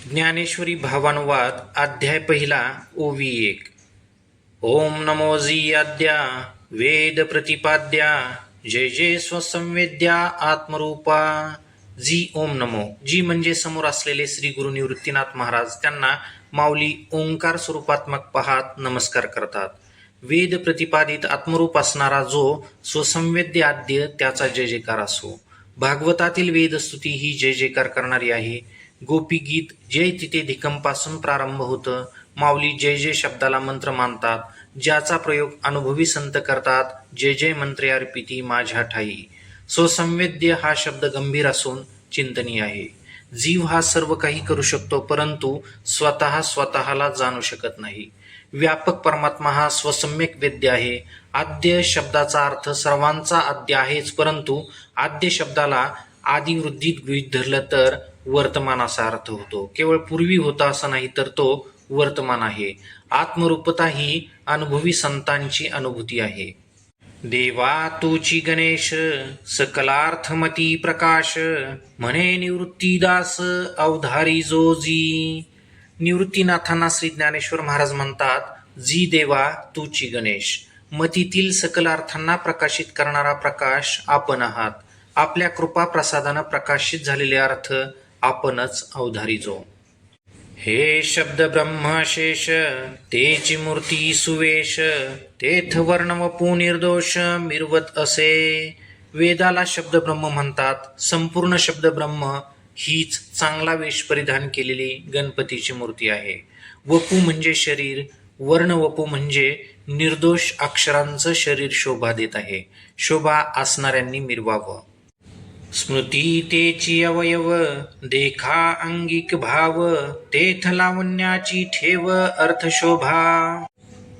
ज्ञानेश्वरी भावानुवाद अध्याय पहिला ओवी 1. ओम नमो जी आद्या वेद प्रतिपाद्या जय जय स्वसंवेद्या आत्मरूपा. जी ओम नमो. जी म्हणजे समोर असलेले श्री गुरु निवृत्तीनाथ महाराज, त्यांना माऊली ओंकार स्वरूपात्मक पाहत नमस्कार करतात. वेद प्रतिपादित आत्मरूप असणारा जो स्वसंवेद्य आद्य, त्याचा जय जयकार असो. भागवतातील वेदस्तुती ही जय जयकार करणारी आहे. गोपी गीत जय तिथे धिकंपासून प्रारंभ होतं. माऊली जय जय शब्दाला मंत्र मानतात, ज्याचा प्रयोग अनुभवी संत करतात. जय जय मंत्रे अर्पिती माझ्या ठाई. स्वसंवेद्य हा शब्द गंभीर असून चिंतनीय आहे. जीव हा सर्व काही करू शकतो, परंतु स्वतःला जाणू शकत नाही. व्यापक परमात्मा हा स्वसम्यक वेद्य आहे. आद्य शब्दाचा अर्थ सर्वांचा आद्य आहेच, परंतु आद्य शब्दाला आदि वृद्धीत गृहीत धरलं तर वर्तमान असा अर्थ होतो. केवळ पूर्वी होता असं नाही, तर तो वर्तमान आहे. आत्मरूपता ही अनुभवी संतांची अनुभूती आहे. देवा तूची गणेश सकलार्थमती प्रकाश, म्हणे निवृत्तीदास अवधारी जोजी. निवृत्तीनाथांना श्री ज्ञानेश्वर महाराज म्हणतात, जी देवा तूची गणेश. मतीतील सकल अर्थांना प्रकाशित करणारा प्रकाश आपण आहात. आपल्या कृपा प्रसादानं प्रकाशित झालेले अर्थ आपणच अवधारी जो. हे शब्द ब्रह्मशेष तेची मूर्ती सुवेश, तेथ वर्ण वपू निर्दोष मिरवत असे. वेदाला शब्द ब्रह्म म्हणतात. संपूर्ण शब्द ब्रह्म हीच चांगला वेश परिधान केलेली गणपतीची मूर्ती आहे. वपू म्हणजे शरीर, वर्ण वपू म्हणजे निर्दोष अक्षरांचं शरीर शोभा देत आहे. शोभा असणाऱ्यांनी मिरवावं. स्मृती तेची अवयव देखा अंगिक भाव, तेथ लावण्याची ठेव अर्थशोभा.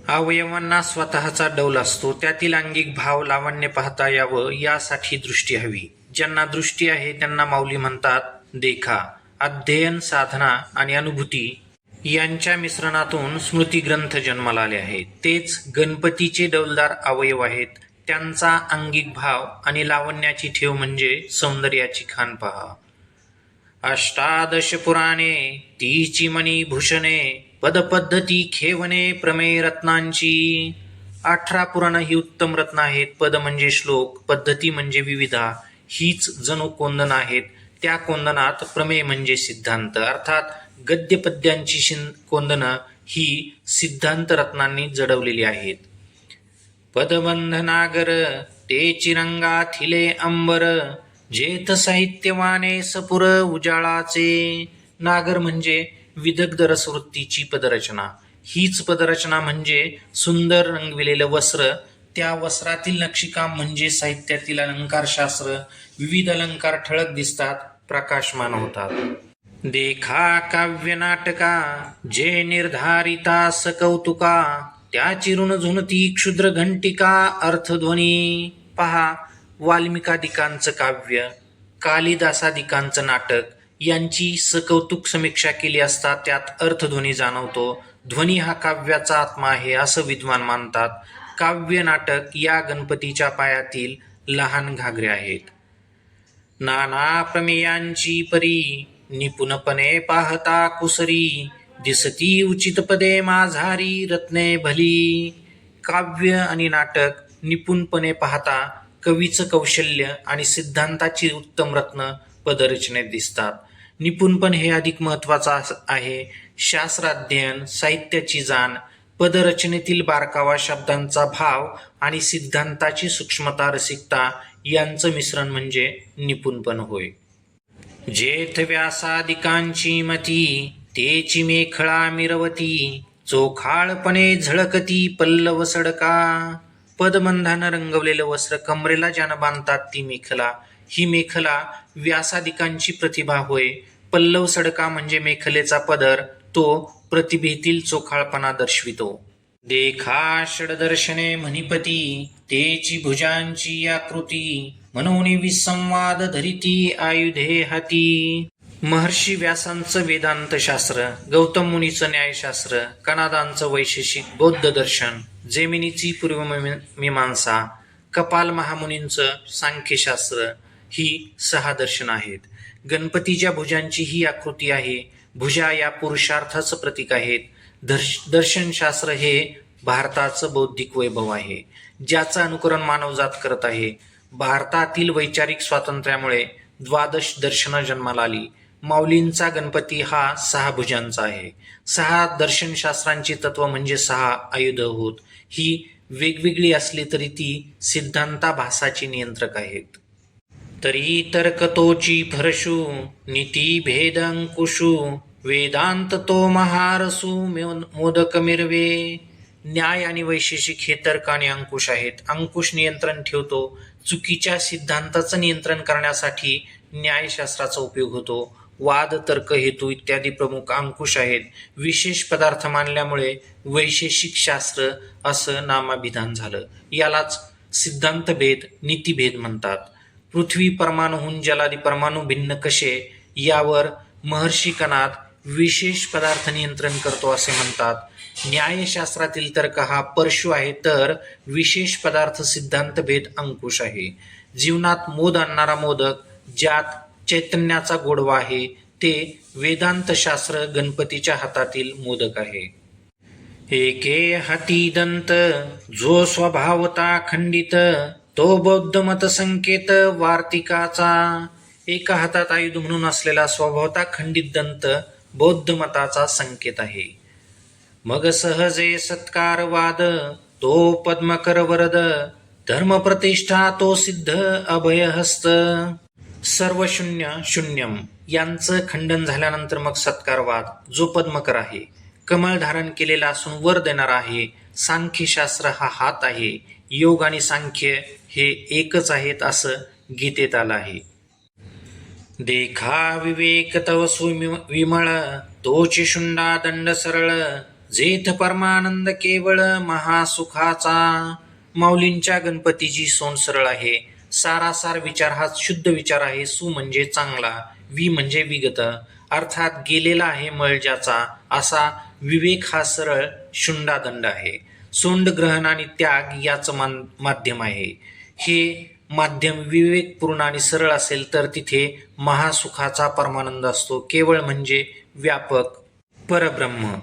अवयवांना स्वतःचा डौल असतो, त्यातील अंगिक भाव लावण्य पाहता यावं यासाठी दृष्टी हवी. ज्यांना दृष्टी आहे त्यांना माऊली म्हणतात देखा. अध्ययन, साधना आणि अनुभूती यांच्या मिश्रणातून स्मृती ग्रंथ जन्माला आले आहेत. तेच गणपतीचे डौलदार अवयव आहेत. त्यांचा अंगिक भाव आणि लावण्याची ठेव म्हणजे सौंदर्याची खाण पहा. अष्टादश पुराणे तीची मणी भूषणे, पदपद्धती खेवणे प्रमेय रत्नांची. 18 पुराण ही उत्तम रत्न आहेत. पद म्हणजे श्लोक, पद्धती म्हणजे विविधा, हीच जणू कोंदण आहेत. त्या कोंदणात प्रमेय म्हणजे सिद्धांत, अर्थात गद्यपद्यांची कोंदणं ही सिद्धांत रत्नांनी जडवलेली आहेत. पदबंधनागर तेची रंगा थिले अंबर, जेथ साहित्यवाने सपुर उजाळाचे. नागर म्हणजे विदग्ध रसवृत्तीची पदरचना. हीच पदरचना म्हणजे सुंदर रंगविलेलं वस्त्र. त्या वस्त्रातील नक्षीकाम म्हणजे साहित्यातील अलंकारशास्त्र. विविध अलंकार ठळक दिसतात, प्रकाशमान होतात. देखा काव्य नाटका जे निर्धारिता सकौतुका, त्याची ऋण झुणती क्षुद्र घंटिका अर्थध्वनी. पहा, वाल्मिकादिकांचं काव्य, कालिदासादिकांचं नाटक यांची सकौतुक समीक्षा केली असता त्यात अर्थध्वनी जाणवतो. ध्वनी हा काव्याचा आत्मा आहे असं विद्वान मानतात. काव्य नाटक या गणपतीच्या पायातील लहान घागरे आहेत. नाना प्रमेयांची परी निपुणपणे पाहता कुसरी, दिसती उचित पदे माझारी रत्ने भली. काव्य आणि नाटक निपुणपणे पाहता कवीचं कौशल्य आणि सिद्धांताची उत्तम रत्न पदरचनेत दिसतात. निपुणपण हे अधिक महत्वाचं आहे. शास्त्राध्ययन, साहित्याची जाण, पदरचनेतील बारकावा, शब्दांचा भाव आणि सिद्धांताची सूक्ष्मता, रसिकता यांचं मिश्रण म्हणजे निपुणपण होय. जेथ व्यासादिकांची मती तेची मेखळा मिरवती, चोखाळपणे झळकती पल्लव सडका. पदबंधानं रंगवलेलं वस्त्र कमरेला ज्यानं बांधतात ती मेखला. ही मेखला व्यासादिकांची प्रतिभा होय. पल्लव सडका म्हणजे मेखलेचा पदर, तो प्रतिभेतील चोखाळपणा दर्शवितो. देखा षडदर्शने मणिपती तेची भुजांची आकृती, म्हणून विसंवाद धरिती आयुधे हाती. महर्षी व्यासांचं वेदांत शास्त्र, गौतम मुनीचं न्यायशास्त्र, कनादांचं वैशेषिक बौद्ध दर्शन, जैमिनीची पूर्वमीमांसा, कपाल महामुनींचं सांख्यशास्त्र ही 6 दर्शन आहेत. गणपतीच्या भुजांची ही आकृती आहे. भुजा या पुरुषार्थाचं प्रतीक आहेत. दर्शनशास्त्र हे भारताचं बौद्धिक वैभव आहे, ज्याचं अनुकरण मानवजात करत आहे. भारतातील वैचारिक स्वातंत्र्यामुळे द्वादश दर्शनं जन्माला आली. माऊलींचा गणपती हा 6 भुजांचा आहे. 6 दर्शनशास्त्रांची तत्व म्हणजे 6 आयुध होत. ही वेगवेगळी असली तरी ती सिद्धांताभासाची नियंत्रक आहेत. तरी तर्कतोची फरशू नीती भेद अंकुशू वेदांत तो महारसू मोदक मिरवे. न्याय आणि वैशेषिक हे तर्क आणि अंकुश आहेत. अंकुश नियंत्रण ठेवतो. चुकीच्या सिद्धांताचं नियंत्रण करण्यासाठी न्यायशास्त्राचा उपयोग होतो. वाद, तर्क, हेतू इत्यादी प्रमुख अंकुश आहेत. विशेष पदार्थ मानल्यामुळे वैशेषिक शास्त्र असं नामाभिधान झालं. यालाच सिद्धांतभेद, नीतिभेद म्हणतात. पृथ्वी परमाणूहून जलादी परमाणू भिन्न कसे यावर महर्षी कणाद विशेष पदार्थ नियंत्रण करतो असे म्हणतात. न्यायशास्त्रातील तर्क हा परशु आहे, तर विशेष पदार्थ सिद्धांत भेद अंकुश आहे. जीवनात मोद आणणारा मोदक, ज्यात चैतन्याचा गोडवा आहे, ते वेदांतशास्त्र गणपतीच्या हातातील मोदक आहे. एके हाती दंत जो स्वभावता खंडित, तो बौद्ध मत संकेत वार्तिकाचा. एका हातात आयुध म्हणून असलेला स्वभावता खंडित दंत बौद्ध मताचा संकेत आहे. मग सहजे सत्कारवाद तो पद्मकर वरद, धर्मप्रतिष्ठा तो सिद्ध अभयहस्त. सर्व शून्य शून्यम यांचं खंडन झाल्यानंतर मग सत्कारवाद, जो पद्मकर आहे, कमळ धारण केलेला असून वर देणारा आहे. सांख्यशास्त्र हा हात आहे. योग आणि सांख्य हे एकच आहेत असं गीतेत आलं आहे. देखा विवेक तव विमळ, तोची शुंडा दंड सरळ, जेथ परमानंद केवळ महासुखाचा. माऊलींच्या गणपतीची सोंड सरळ आहे. सारासार विचार हा शुद्ध विचार आहे. सु म्हणजे चांगला, वि म्हणजे विगत, अर्थात गेलेला आहे मळ ज्याचा, असा विवेक हा सरळ शुंडा दंड आहे. सोंड ग्रहण आणि त्याग याचं माध्यम आहे. हे माध्यम विवेकपूर्ण आणि सरळ असेल तर तिथे महासुखाचा परमानंद असतो. केवळ म्हणजे व्यापक परब्रह्म,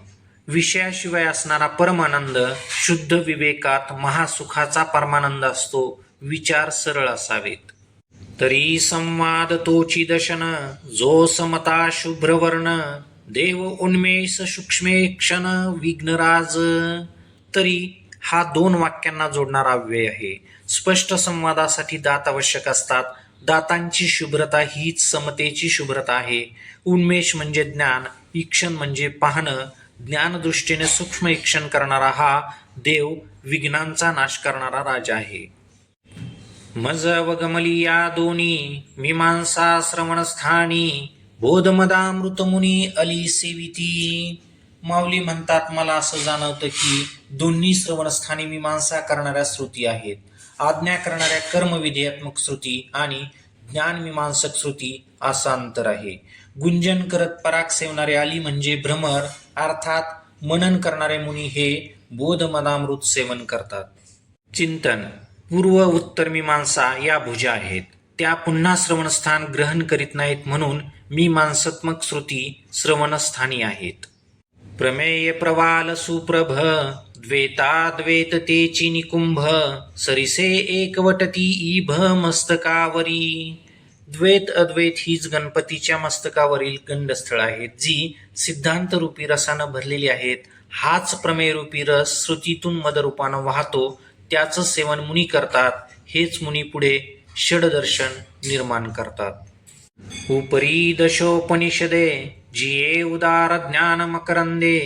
विषयाशिवाय असणारा परमानंद. शुद्ध विवेकात महासुखाचा परमानंद असतो. विचार सरळ असावेत. तरी संवाद तोची दशन, जो समता शुभ्रवर्ण, देव उन्मेष सूक्ष्मेक्षण विघ्नराज. तरी हा 2 वाक्यांना जोडणारा अव्यय आहे. स्पष्ट संवादासाठी दात आवश्यक असतात. दातांची शुभ्रता हीच समतेची शुभ्रता आहे. उन्मेष म्हणजे ज्ञान, ईक्षण म्हणजे पाहणं. ज्ञानदृष्टीने सूक्ष्म ईक्षण करणारा हा देव विघ्नांचा नाश करणारा राजा आहे. मज वगमली या दोन्ही मीमांसा श्रवणस्थानी, बोधमदामृतमुनी अली सेविती. माऊली म्हणतात, मला असं जाणवतं की दोन्ही श्रवणस्थानी मीमांसा करणाऱ्या श्रुती आहेत. आज्ञा करणाऱ्या कर्मविधेयात्मक श्रुती आणि ज्ञानमीमांसक श्रुती असा अंतर आहे. गुंजन करत पराग सेवणारे अली म्हणजे भ्रमर, अर्थात मनन करणारे मुनी हे बोधमदामृत सेवन करतात. चिंतन. पूर्व उत्तर मीमांसा या भुजा आहेत. त्या पुन्हा श्रवणस्थान ग्रहण करीत नाहीत, म्हणून मीमांसात्मक श्रुती श्रवणस्थानी आहेत. प्रमेय प्रवाल सुप्रभ, द्वैताद्वैत तेची निकुंभ, सरिसे एकवटती इभ मस्तकावरी. द्वैत अद्वैत हीच गणपतीच्या मस्तकावरील गंडस्थळ आहेत, जी सिद्धांत रूपी रसानं भरलेली आहेत. हाच प्रमेय रूपी रस श्रुतीतून मदरूपानं वाहतो. त्याचं सेवन मुनी करतात. हेच मुनी पुढे षडदर्शन निर्माण करतात. उपरी दशोपनिषदे जिये उदार ज्ञान मकरंदे,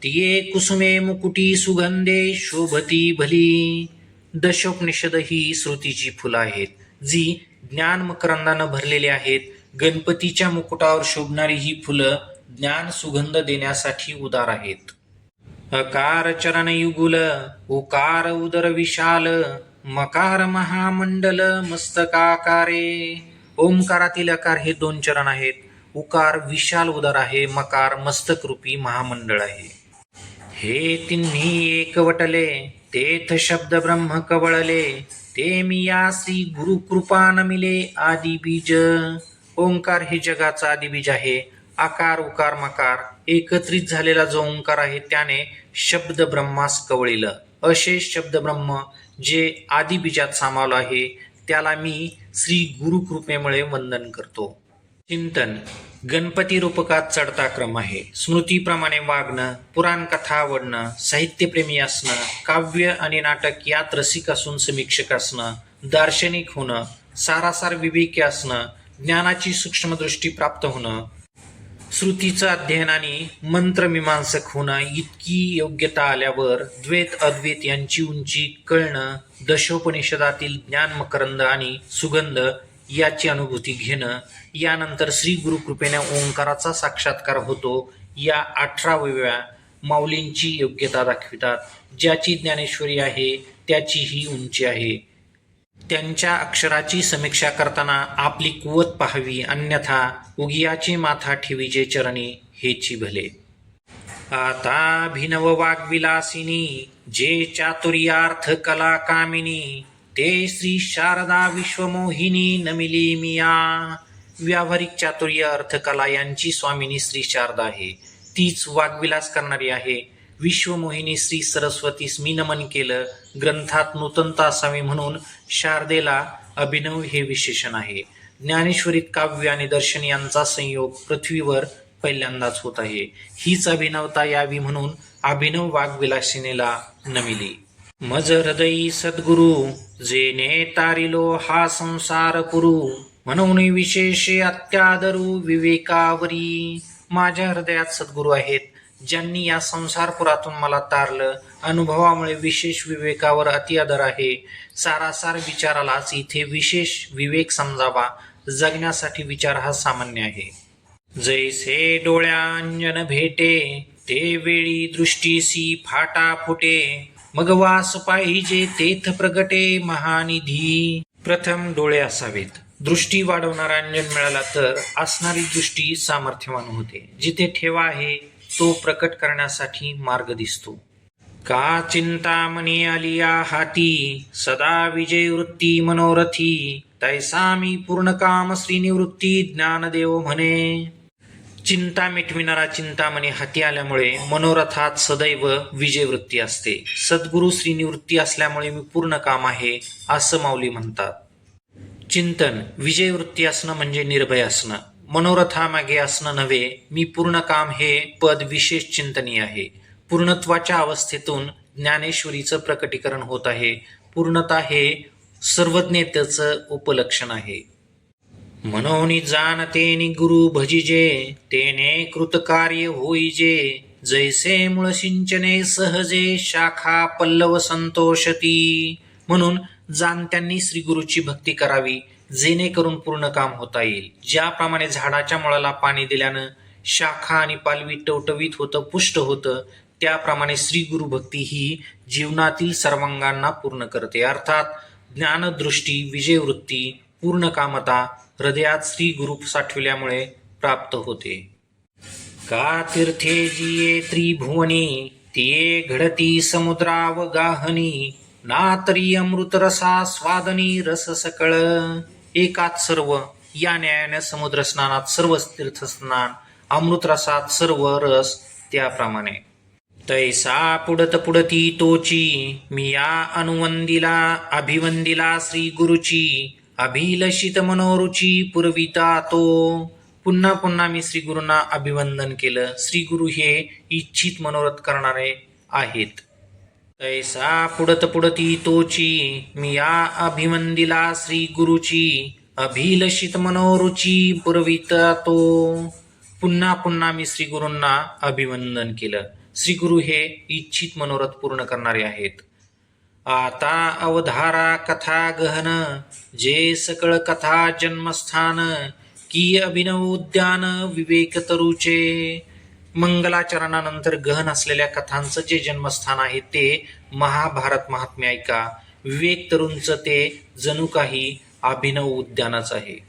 तिये कुसुमे मुकुटी सुगंधे शोभती भली. दशोपनिषद ही श्रुतीची फुलं आहेत, जी ज्ञान मकरंदानं भरलेली आहेत. गणपतीच्या मुकुटावर शोभणारी ही फुलं ज्ञान सुगंध देण्यासाठी उदार आहेत. अकार चरण युगुल, उकार उदर विशाल, मकार महामंडल मस्तकाकारे. ओंकारातील अकार हे 2 चरण आहेत. उकार विशाल उदर आहे. मकार मस्तक रूपी महामंडळ आहे. हे तिन्ही एकवटले, तेथ शब्द ब्रह्म कवळले, ते मी या श्री गुरुकृपा नमिले आदिबीज. ओंकार हे जगाचा आदिबीज आहे. आकार उकार मकार एकत्रित झालेला जो ओंकार आहे त्याने शब्द ब्रह्मास कवळिलं. अशेष शब्द ब्रह्म जे आदिबीजात सामावलं आहे त्याला मी श्री गुरुकृपेमुळे वंदन करतो. चिंतन. गणपती रूपकात चढता क्रम आहे. स्मृतीप्रमाणे वागणं, पुराण कथा आवडणं, साहित्यप्रेमी असणं, काव्य आणि नाटक यात रसिक असून समीक्षक असणं, दार्शनिक होणं, सारासार विवेकी असणं, ज्ञानाची सूक्ष्मदृष्टी प्राप्त होणं, श्रुतीचं अध्ययन आणि मंत्रमीमांसक होणं इतकी योग्यता आल्यावर द्वैत अद्वैत यांची उंची कळणं, दशोपनिषदातील ज्ञान मकरंद आणि सुगंध याची अनुभूती घेणं, यानंतर श्री गुरुकृपेने ओंकाराचा साक्षात्कार होतो या 18व्या माऊलींची योग्यता दाखवितात. ज्याची ज्ञानेश्वरी आहे त्याची ही उंची आहे. त्यांच्या अक्षराची समीक्षा करताना आपली कुवत पाहावी, अन्यथा उगियाची माथा ठेवीजे चरणी हेची भले. आता भिनव वाग्विलासिनी जे चातुर्यार्थ कला कामिनी ते श्री शारदा विश्वमोहिनी नमिली मिया. व्यावहारिक चातुर्य अर्थकला यांची स्वामिनी श्री शारदा आहे. तीच वाग्विलास करणारी आहे. विश्वमोहिनी श्री सरस्वतीस मी नमन केलं. ग्रंथात नूतनता असावी म्हणून शारदेला अभिनव हे विशेषण आहे. ज्ञानेश्वरीत काव्य आणि दर्शन यांचा संयोग पृथ्वीवर पहिल्यांदाच होत आहे. हीच अभिनवता यावी म्हणून अभिनव वाग्विलासिनीला नमिली. मज हृदयी सद्गुरु जेने तारिलो हा संसार पुरू म्हणून विशेषे अत्यादरू विवेकावरी. माझ्या हृदयात सद्गुरू आहेत ज्यांनी या संसारपुरातून मला तारलं. अनुभवामुळे विशेष विवेकावर अतिआदर आहे. सारासार विचारालाच इथे विशेष विवेक समजावा. जगण्यासाठी विचार हा सामान्य आहे. जैसे डोळ्यांजन भेटे ते वेळी दृष्टीसी फाटा फुटे मग वास पाहिजे तेथ प्रगटे महानिधी. प्रथम डोळे असावेत. दृष्टी वाढवणारा अंजन मिळाला तर असणारी दृष्टी सामर्थ्यवान होते. जिथे ठेवा आहे तो प्रकट करण्यासाठी मार्ग दिसतो. का चिंतामणी आलिया हाती सदा विजय वृत्ती मनोरथी तैसा मी पूर्ण काम श्रीनिवृत्ती ज्ञानदेव म्हणे. चिंता मिटविणारा चिंतामणी हाती आल्यामुळे मनोरथात सदैव विजयवृत्ती असते. सद्गुरु श्रीनिवृत्ती असल्यामुळे मी पूर्ण काम आहे असं माऊली म्हणतात. चिंतन. विजयवृत्ती असणं म्हणजे निर्भय असणं. मनोरथामागे असणं नव्हे. मी पूर्ण काम हे पद विशेष चिंतनीय आहे. पूर्णत्वाच्या अवस्थेतून ज्ञानेश्वरीचं प्रकटीकरण होत आहे. पूर्णता हे सर्वज्ञतेचं उपलक्षण आहे. मनोनी जाणते गुरु भजिजे तेने कृतकार्य होईजे जैसे मूळ सिंचने सहजे शाखा पल्लव संतोषती. म्हणून जाणत्यांनी श्री गुरुची भक्ती करावी जेणेकरून पूर्ण काम होता येईल. ज्याप्रमाणे झाडाच्या मुळाला पाणी दिल्यानं शाखा आणि पालवी टवटवीत होतं, पुष्ट होतं, त्याप्रमाणे श्री गुरु भक्ती ही जीवनातील सर्वांगांना पूर्ण करते. अर्थात ज्ञानदृष्टी, विजयवृत्ती, पूर्ण कामता हृदयात श्री गुरु साठविल्यामुळे प्राप्त होते. का तीर्थे जिये त्रिभुवनी तिये घडती समुद्रावगाहनी ना तरी अमृत रसा स्वादनी रस सकळ. एकात सर्व या न्यायाने समुद्र स्नानात सर्व तीर्थस्नान, अमृत रसात सर्व रस त्याप्रमाणे. तैसा पुडत पुडती तोची मी या अनुवंदिला अभिवंदिला श्री गुरुची अभिलषित मनोरुची पुरविता तो. पुन्हा पुन्हा मी श्री गुरूंना अभिवंदन केलं. श्री गुरु हे इच्छित मनोरथ करणारे आहेत. तैसा पुडत पुडती तोची मी या अभिवंदिला श्री गुरुची अभिलषित मनोरुची पुरविता तो. पुन्हा पुन्हा मी श्री गुरूंना अभिवंदन केलं. श्री गुरु हे इच्छित मनोरथ पूर्ण करणारे आहेत. आता अवधारा कथा गहन जे सकळ कथा जन्मस्थान की अभिनव उद्यान विवेक तरुचे. मंगलाचरणानंतर गहन असलेल्या कथांचं जे जन्मस्थान आहे ते महाभारत महात्म्य ऐका. विवेक तरुंचं ते जणू काही अभिनव उद्यानच आहे.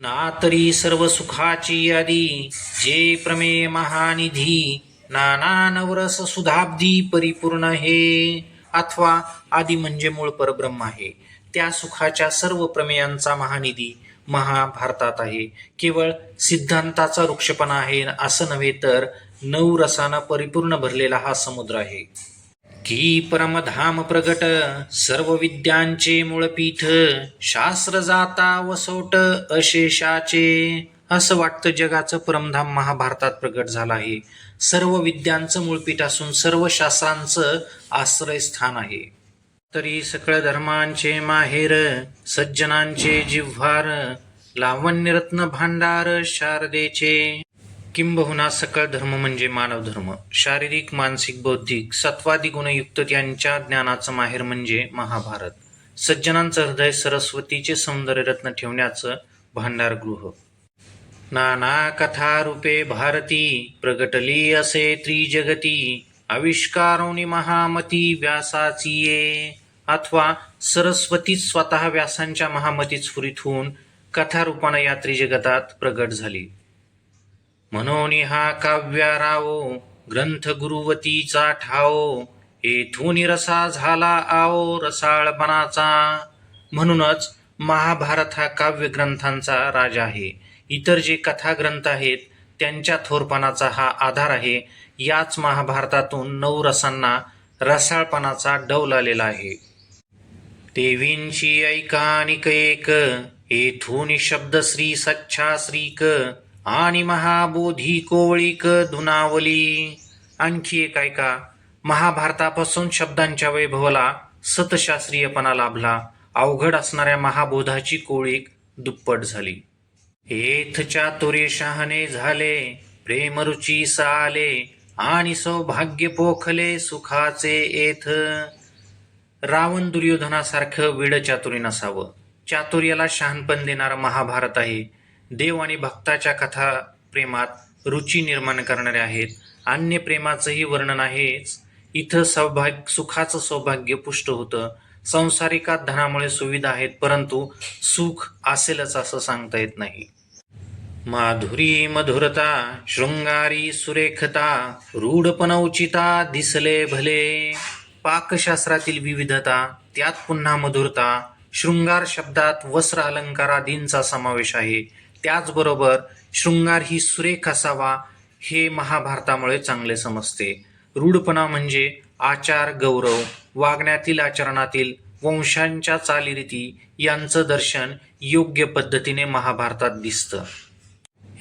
ना तरी सर्व सुखाची आदी जे प्रमेय महानिधी नाना नवरस सुधाब्दी परिपूर्ण हे. अथवा आदी म्हणजे मूळ परब्रह्म आहे. त्या सुखाच्या सर्व प्रमेयांचा महानिधी महाभारतात आहे. केवळ सिद्धांताचा वृक्षपणा आहे असं नव्हे, तर 9 रसानं परिपूर्ण भरलेला हा समुद्र आहे. की परमधाम प्रगट सर्व विद्यांचे मूळपीठ, शास्त्र जाता वसोट अशेषाचे. असं वाटतं जगाचं परमधाम महाभारतात प्रगट झालं आहे. सर्व विद्यांचं मूळपीठ असून सर्व शास्त्रांचं आश्रयस्थान आहे. तरी सकळ धर्मांचे माहेर, सज्जनांचे जिव्हार, लावण्यरत्न भांडार शारदेचे. किंबहुना सकळ धर्म म्हणजे मानव धर्म. शारीरिक, मानसिक, बौद्धिक, सत्वादी गुणयुक्त त्यांच्या ज्ञानाचं माहेर म्हणजे महाभारत. सज्जनांचं हृदय सरस्वतीचे सौंदर्यरत्न ठेवण्याचं भांडारगृह. नाना कथा रूपे भारती, प्रगटली असे त्रिजगती, आविष्कारोनी महामती व्यासाची ये. अथवा सरस्वतीच स्वतः व्यासांच्या महामतीत स्फुरित होऊन कथारूपानं या त्रिजगतात प्रगट झाली. म्हणून हा काव्यारावो ग्रंथ गुरुवतीचा ठावो, येथून रसा झाला आओ रसाळपणाचा. म्हणूनच महाभारत हा काव्य ग्रंथांचा राजा आहे. इतर जे कथा ग्रंथ आहेत त्यांच्या थोरपणाचा हा आधार आहे. याच महाभारतातून 9 रसांना रसाळपणाचा डौल आलेला आहे. देवींची ऐकानिक एक, येथून शब्द श्री सच्छा श्रीक, आणि महाबोधी कोवळीक धुनावली. आणखी एक ऐका, महाभारतापासून शब्दांच्या वैभवाला सतशास्त्रीयपणा लाभला. अवघड असणाऱ्या महाबोधाची कोळीक दुप्पट झाली. येथ चातुर्य शहाणे झाले, प्रेमरुची साले, आणि सौभाग्य पोखले सुखाचे येथ. रावण दुर्योधनासारखं वेड चातुर्य नसावं. चातुर्याला शहाणपण देणारं महाभारत आहे. देव आणि भक्ताच्या कथा प्रेमात रुची निर्माण करणारे आहेत. अन्य प्रेमाचंही वर्णन आहेच. इथं सुखाचं सौभाग्य पुष्ट होतं. संसारिकात धनामुळे सुविधा आहेत, परंतु सुख असेलच असं सांगता येत नाही. माधुरी मधुरता, शृंगारी सुरेखता, रूढपणौचिता दिसले भले. पाकशास्त्रातील विविधता, त्यात पुन्हा मधुरता. शृंगार शब्दात वस्त्र अलंकार आदींचा समावेश आहे. त्याचबरोबर शृंगार ही सुरेख असावा हे महाभारतामुळे चांगले समजते. रूढपणा म्हणजे आचार गौरव, वागण्यातील आचरणातील वंशांच्या चालीरीती यांचं दर्शन योग्य पद्धतीने महाभारतात दिसतं.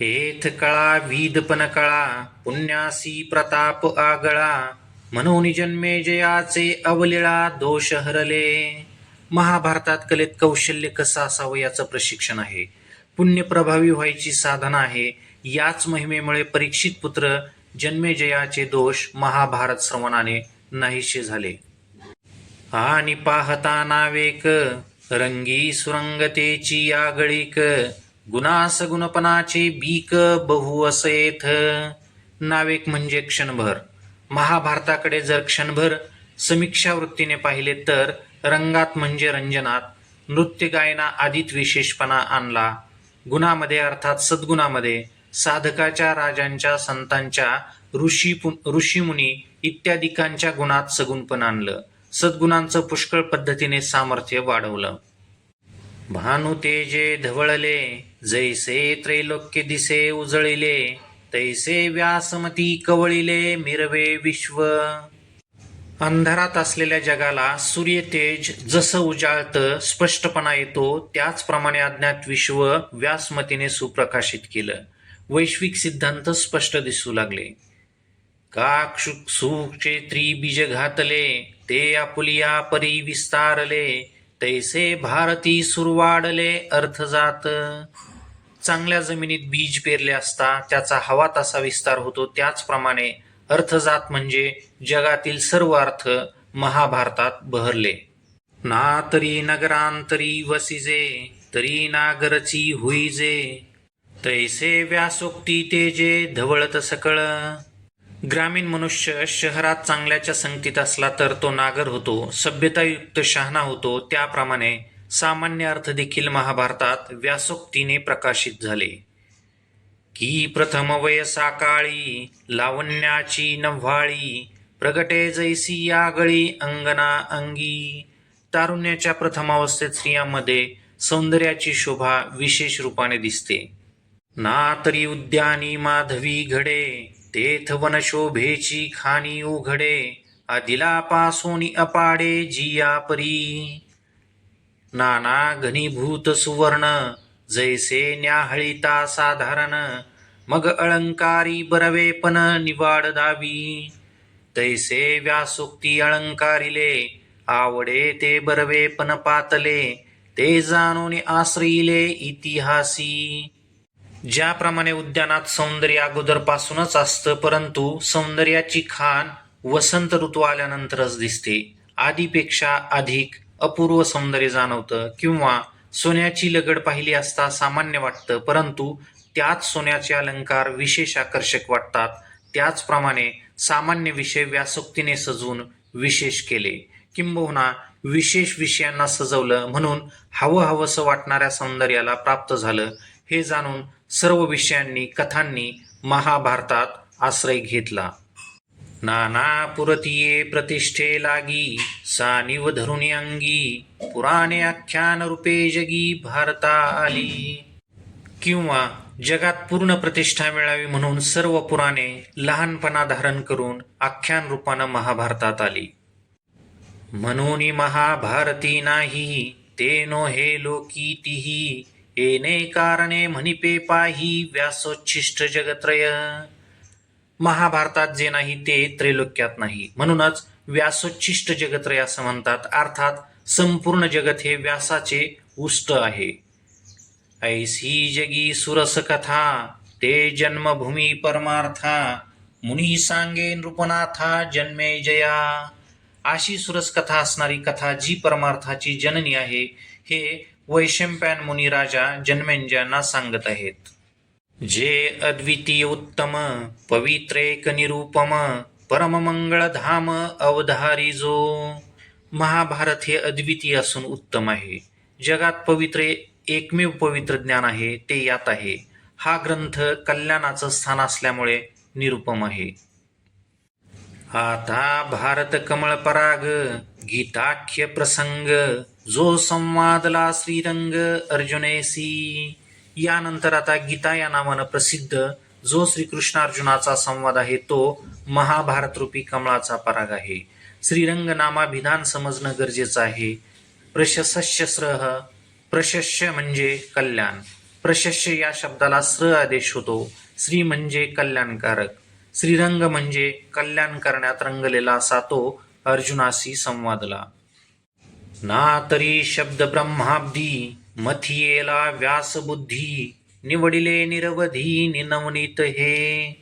हेथ कळा विधपण कळा, पुण्यासी प्रताप आगळा, म्हणून जन्मे जयाचे अवलिळा दोष हरले. महाभारतात कलेत कौशल्य कसं असावं याचं प्रशिक्षण आहे. पुण्य प्रभावी व्हायची साधना आहे. याच महिमेमुळे परीक्षित पुत्र जन्मेजयाचे दोष महाभारत श्रवणाने नाहीसे झाले. आणि पाहता नावेक, रंगी सुरंगतेची आगळीक, गुणास गुणपणाचे बीक बहु असेथ. नावेक म्हणजे क्षणभर. महाभारताकडे जर क्षणभर समीक्षा वृत्तीने पाहिले तर रंगात म्हणजे रंजनात, नृत्य गायना आदीत विशेषपणा आणला. गुणामध्ये अर्थात सद्गुणामध्ये साधकाच्या, राजांच्या, संतांच्या, ऋषीमुनी इत्यादिकांच्या गुणात सगुणपण आणलं. सद्गुणांचं पुष्कळ पद्धतीने सामर्थ्य वाढवलं. भानु तेजे धवळले, जैसे त्रैलोक्य दिसे उजळिले, तैसे व्यासमती कवळिले मिरवे विश्व. अंधारात असलेल्या जगाला सूर्यतेज जसं उजाळतं, स्पष्टपणा येतो, त्याचप्रमाणे अज्ञात विश्व व्यासमतीने सुप्रकाशित केलं. वैश्विक सिद्धांत स्पष्ट दिसू लागले. का सुक्षेत्री बीज घातले, ते आपुलिया परी विस्तारले, तैसे भारती सुरवाडले अर्थजात. चांगल्या जमिनीत बीज पेरले असता त्याचा हवा तसा विस्तार होतो. त्याचप्रमाणे अर्थजात म्हणजे जगातील सर्व अर्थ महाभारतात बहरले. ना तरी नगरांतरी वसिजे, तरी नागरची हुईजे, तैसे व्यासोक्ती तेजे धवळत सकळ. ग्रामीण मनुष्य शहरात चांगल्याच्या संगतीत असला तर तो नागर होतो, सभ्यतायुक्त शहाणा होतो. त्याप्रमाणे सामान्य अर्थ देखील महाभारतात व्यासोक्तीने प्रकाशित झाले. की प्रथम वयसा काळी, लावण्याची नव्हाळी, प्रगटे जैसी आगळी अंगना अंगी. तारुण्याच्या प्रथम अवस्थेत स्त्रियांमध्ये सौंदर्याची शोभा विशेष रूपाने दिसते. ना तरी उद्यानी माधवी घडे, तेथ वनशोभेची खाणी उघडे, अदिला पासोनी अपाडे जिया परी. नाना घनीभूत सुवर्ण, जैसे न्याहळिता साधारण, मग अलंकारी बरवेपण निवाड दावी. तैसे व्यासोक्ती अलंकारिले, आवडे ते बरवेपण पातले, ते जाणून आश्रईले इतिहासी. ज्याप्रमाणे उद्यानात सौंदर्य अगोदरपासूनच असतं, परंतु सौंदर्याची खाण वसंत ऋतू आल्यानंतरच दिसते. आधीपेक्षा अधिक अपूर्व सौंदर्य जाणवतं, किंवा सोन्याची लगड पाहिली असता सामान्य वाटतं, परंतु त्यात सोन्याचे अलंकार विशेष आकर्षक वाटतात. त्याचप्रमाणे सामान्य विषय व्यासोक्तीने सजवून विशेष केले, किंबहुना विशेष विषयांना सजवलं म्हणून हवंहवंसं वाटणाऱ्या सौंदर्याला प्राप्त झालं, हे जाणून सर्व विषयांनी कथांनी महाभारतात आश्रय घेतला. नाना पुरतिये प्रतिष्ठे लागी, सानिव धरुणी अंगी, पुराणे आख्यान रूपे जगी भारता आली. किंवा जगात पूर्ण प्रतिष्ठा मिळावी म्हणून सर्व पुराणे लहानपणा धारण करून आख्यान रूपानं महाभारतात आली. म्हणून महाभारती नाही, ते नो हे लोकी तिही, येणे कारणे म्हणिपे पाही व्यासोच्छिष्ट जगत्रय. महाभारतात जे नाही ते त्रैलोक्यात नाही, म्हणूनच व्यासोच्छिष्ट जगत्रय असं म्हणतात. अर्थात संपूर्ण जगत हे व्यासाचे उष्ट आहे. ऐसी जगी सुरस कथा, ते जन्मभूमी परमार्था, मुनी सांगे नृपनाथा जन्मे जया. अशी सुरस कथा असणारी कथा जी परमार्थाची जननी आहे, हे वैशंपायन मुनी राजा जन्मेजयांना सांगत आहेत. जे अद्वितीय उत्तम, पवित्रेक निरूपम, परम मंगळ धाम अवधारी जो. महाभारत हे अद्वितीय असून उत्तम आहे. जगात पवित्र एकमेव पवित्र ज्ञान आहे ते यात आहे. हा ग्रंथ कल्याणाचं स्थान असल्यामुळे निरुपम आहे. आता भारत कमळ पराग, गीताख्य प्रसंग, जो संवादला श्रीरंग अर्जुनेसी. यानंतर आता गीता या नावानं प्रसिद्ध जो श्रीकृष्ण अर्जुनाचा संवाद आहे तो महाभारत रूपी कमळाचा पराग आहे. श्रीरंग नामाभिधान समजणं गरजेचं आहे. प्रशस्यस्रः, प्रशस्य म्हणजे कल्याण. प्रशस्य या शब्दाला स्र आदेश होतो. श्री म्हणजे कल्याणकारक, श्रीरंग म्हणजे कल्याण करण्यात रंगलेला असा तो अर्जुनाशी संवादला. ना तरी शब्द ब्रह्माब्दी, मथियेला व्यासबुद्धी, निवडिले निरवधी निनवनीत हे.